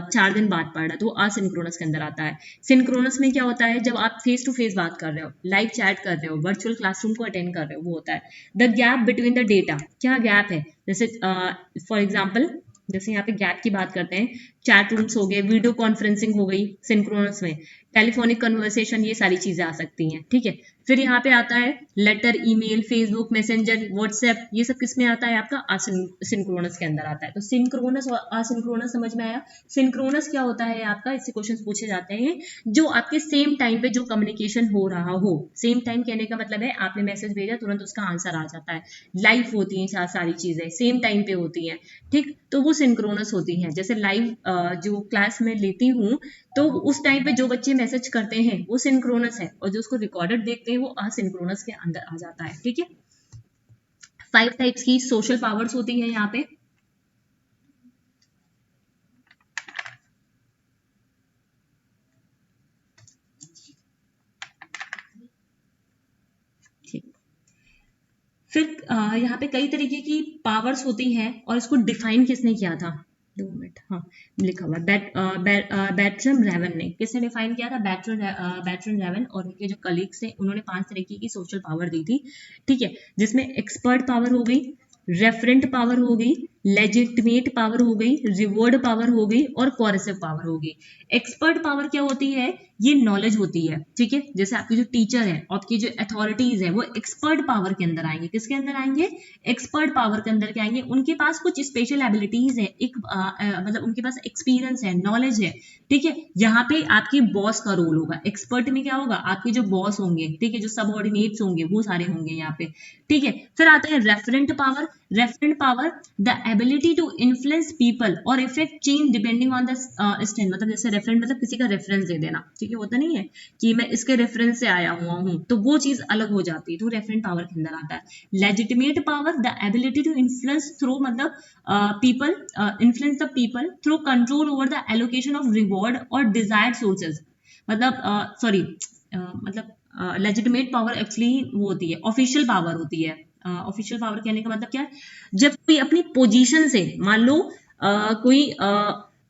4 दिन बाद पढ़ रहा है, तो वो असिंक्रोनस के अंदर आता है। सिंक्रोनस में क्या होता है, जब आप फेस टू फेस बात कर रहे हो, लाइव चैट कर रहे हो, वर्चुअल क्लासरूम को अटेंड कर रहे हो, वो होता है। The gap between the data, क्या गैप है, जैसे फॉर एग्जाम्पल, जैसे यहाँ पे गैप की बात करते हैं, चैट रूम्स हो गए, वीडियो कॉन्फ्रेंसिंग हो गई सिंक्रोनस में, टेलीफोनिक कन्वर्सेशन, ये सारी चीजें आ सकती हैं, ठीक है। फिर यहाँ पे आता है letter, email, Facebook messenger, WhatsApp, ये सब किसमें आता है, आपका सिंक्रोनस के अंदर आता है। तो सिंक्रोनस और असिंक्रोनस समझ में आया। सिंक्रोनस क्या होता है आपका, इससे क्वेश्चन पूछे जाते हैं, जो आपके सेम टाइम पे जो कम्युनिकेशन हो रहा हो, सेम टाइम कहने का मतलब है आपने मैसेज भेजा तुरंत उसका आंसर आ जाता है, लाइव होती हैं सारी चीजें, सेम टाइम पे होती हैं, ठीक, तो वो सिंक्रोनस होती हैं। जैसे लाइव जो क्लास में लेती हूँ, तो उस टाइम पे जो बच्चे मैसेज करते हैं वो सिंक्रोनस है, और जो उसको रिकॉर्डेड देखते हैं वो असिंक्रोनस के अंदर आ जाता है, ठीक है। 5 टाइप्स की सोशल पावर्स होती है यहाँ पे। फिर यहाँ पे कई तरीके की पावर्स होती हैं, और इसको डिफाइन किसने किया था, 2 मिनट, हाँ, लिखा हुआ बैट्रम रेवन ने, किसने डिफाइन किया था, बैट्रम रेवन, और उनके जो कलीग्स थे, उन्होंने 5 तरीके की सोशल पावर दी थी, ठीक है, जिसमें एक्सपर्ट पावर हो गई, रेफरेंट पावर हो गई, लेजिटिमेट पावर हो गई, रिवॉर्ड पावर हो गई, और कोरेसिव पावर हो गई। एक्सपर्ट पावर क्या होती है, ये नॉलेज होती है, ठीक है, जैसे आपके जो टीचर है, आपकी जो अथॉरिटीज है, वो एक्सपर्ट पावर के अंदर आएंगे, किसके अंदर आएंगे, एक्सपर्ट पावर के अंदर के आएंगे। उनके पास कुछ स्पेशल एबिलिटीज है, एक मतलब उनके पास एक्सपीरियंस है, नॉलेज है, ठीक है। यहाँ पे आपकी बॉस का रोल होगा, एक्सपर्ट में क्या होगा, आपके जो बॉस होंगे, ठीक है, जो सबऑर्डिनेट्स होंगे, वो सारे होंगे यहाँ पे, ठीक है। फिर आता है referent power. Referent power, the ability to influence people और effect change depending on the stand, मतलब जैसे रेफरेंट मतलब किसी का रेफरेंस दे देना, ठीक है, होता नहीं है कि मैं इसके रेफरेंस से आया हुआ हूं, तो वो चीज अलग हो जाती है, तो रेफरेंट पावर के अंदर आता है। Legitimate power, the ability to influence through मतलब people, influence the people through control over the allocation of reward और डिजायर्ड सोर्सेज, मतलब सॉरी लेजिटिमेट पावर एक्चुअली वो होती है, ऑफिशियल पावर होती है। ऑफिशियल पावर कहने का मतलब क्या है, जब कोई अपनी पोजीशन से, मान लो कोई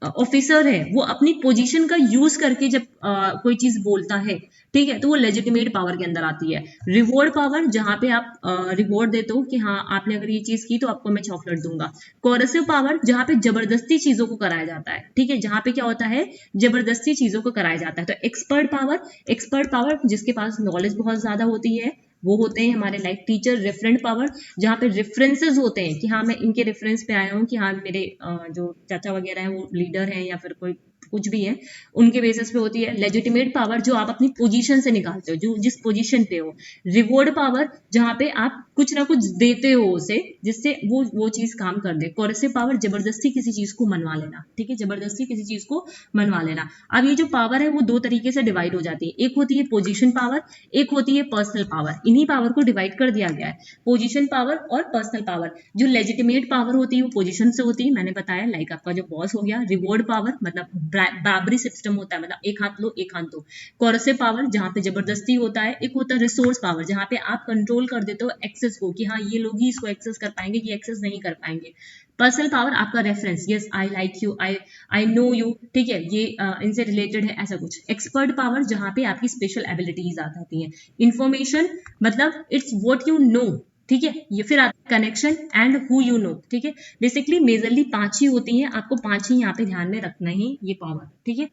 ऑफिसर है, वो अपनी पोजीशन का यूज करके जब कोई चीज बोलता है, ठीक है, तो वो लेजिटिमेट पावर के अंदर आती है। रिवॉर्ड पावर, जहां पे आप रिवॉर्ड देते हो कि हाँ आपने अगर ये चीज की तो आपको मैं चॉकलेट दूंगा। कोरेसिव पावर, जहां पे जबरदस्ती चीजों को कराया जाता है, ठीक है, जहां पे क्या होता है, जबरदस्ती चीजों को कराया जाता है। तो एक्सपर्ट पावर, एक्सपर्ट पावर जिसके पास नॉलेज बहुत ज्यादा होती है, वो होते हैं हमारे लाइक टीचर। रेफरेंट पावर, जहाँ पे रेफरेंसेस होते हैं कि हाँ मैं इनके रेफरेंस पे आया हूँ, कि हाँ मेरे जो चाचा वगैरह हैं वो लीडर हैं, या फिर कोई कुछ भी है, उनके बेसिस पे होती है। लेजिटिमेट पावर, जो आप अपनी पोजीशन से निकालते हो, जो जिस पोजीशन पे हो। रिवॉर्ड पावर, जहाँ पे आप कुछ ना कुछ देते हो उसे, जिससे वो चीज काम कर दे। कोरेसिव पावर, जबरदस्ती किसी चीज को मनवा लेना, ठीक है, जबरदस्ती किसी चीज को मनवा लेना। अब ये जो पावर है वो 2 तरीके से डिवाइड हो जाती है, एक होती है पोजीशन पावर, एक होती है पर्सनल पावर। इन्हीं पावर को डिवाइड कर दिया गया है, पोजीशन पावर और पर्सनल पावर। जो लेजिटिमेट पावर होती है वो पोजीशन से होती है, मैंने बताया, लाइक आपका जो बॉस हो गया। रिवॉर्ड पावर मतलब बाबरी सिस्टम होता है, मतलब एक हाथ लो एक हाथ दो। कोरेसिव पावर, जहां पे जबरदस्ती होता है। एक होता है रिसोर्स पावर, जहां पे आप कंट्रोल कर देते हो एक्सेस को, कि हाँ ये लोग ही इसको एक्सेस कर पाएंगे, ये एक्सेस नहीं कर पाएंगे। पर्सनल पावर आपका reference, yes I like you, I know you, ठीक है, ये इनसे रिलेटेड है ऐसा कुछ। एक्सपर्ट पावर जहां पे आपकी स्पेशल एबिलिटीज आ जाती हैं। इंफॉर्मेशन मतलब इट्स व्हाट यू नो, ठीक है, ये फिर आता है connection and who you know, ठीक है। बेसिकली मेजरली 5 ही होती हैं, आपको 5 ही यहाँ पे ध्यान में रखना है ये पावर, ठीक है।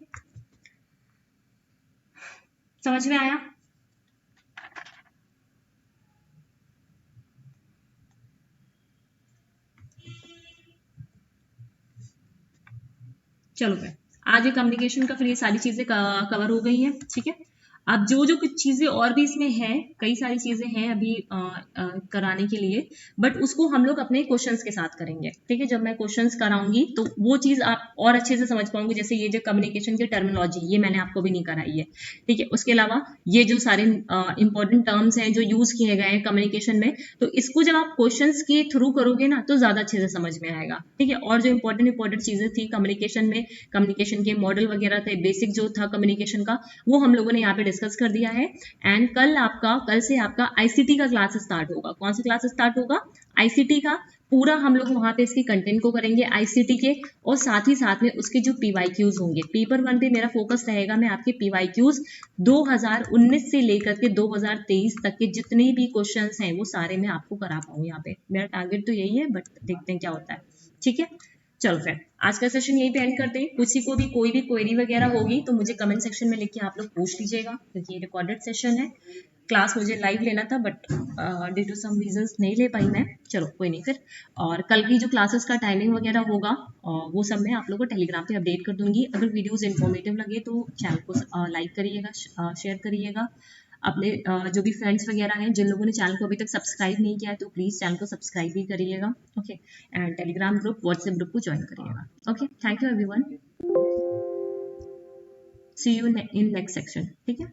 समझ में आया? चलो फिर आज ये कम्युनिकेशन का फिर ये सारी चीजें कवर हो गई हैं, ठीक है। अब जो जो कुछ चीजें और भी इसमें हैं, कई सारी चीजें हैं अभी कराने के लिए, बट उसको हम लोग अपने क्वेश्चंस के साथ करेंगे, ठीक है। जब मैं क्वेश्चंस कराऊंगी तो वो चीज आप और अच्छे से समझ पाओगे। जैसे ये जो कम्युनिकेशन की टर्मिनोलॉजी, ये मैंने आपको भी नहीं कराई है, ठीक है। उसके अलावा ये जो सारे इंपॉर्टेंट टर्म्स हैं जो यूज किए गए हैं कम्युनिकेशन में, तो इसको जब आप क्वेश्चंस के थ्रू करोगे ना तो ज्यादा अच्छे से समझ में आएगा, ठीक है। और जो इंपॉर्टेंट चीजें थी कम्युनिकेशन में, कम्युनिकेशन के मॉडल वगैरह थे, बेसिक जो था कम्युनिकेशन का, वो हम लोगों ने यहाँ पे डिस्कस कर दिया है। एंड कल से आपका आईसीटी का क्लास स्टार्ट होगा। कौन सा क्लास स्टार्ट होगा? आईसीटी का। पूरा हम लोग वहां पे इसके कंटेंट को करेंगे आईसीटी के, और साथ ही साथ में उसके जो पीवाईक्यूज होंगे, पेपर 1 पे मेरा फोकस रहेगा, मैं आपके पीवाईक्यूज 2019 से लेकर के 2023 तक के जितने भी क्वेश्चंस हैं वो सारे मैं आपको करा पाऊँ यहाँ पे। मेरा टारगेट तो यही है, बट देखते हैं क्या होता है, ठीक है। चलो फिर आज का सेशन यहीं पे एंड करते हैं। किसी को भी कोई भी क्वेरी वगैरह होगी तो मुझे कमेंट सेक्शन में लिख के आप लोग पूछ लीजिएगा, क्योंकि ये रिकॉर्डेड सेशन है। क्लास मुझे लाइव लेना था, but due to some reasons नहीं ले पाई मैं। चलो कोई नहीं फिर। और कल की जो क्लासेस का टाइमिंग वगैरह होगा वो सब मैं आप लोगों को टेलीग्राम पे अपडेट कर दूंगी। अगर वीडियोस इन्फॉर्मेटिव लगे तो चैनल को लाइक करिएगा, शेयर करिएगा। अपने जो भी फ्रेंड्स वगैरह हैं, जिन लोगों ने चैनल को अभी तक सब्सक्राइब नहीं किया है तो प्लीज़ चैनल को सब्सक्राइब भी करिएगा, okay. And Telegram group, WhatsApp group को ज्वाइन करिएगा, okay. Thank you everyone, see you in next section, ठीक है।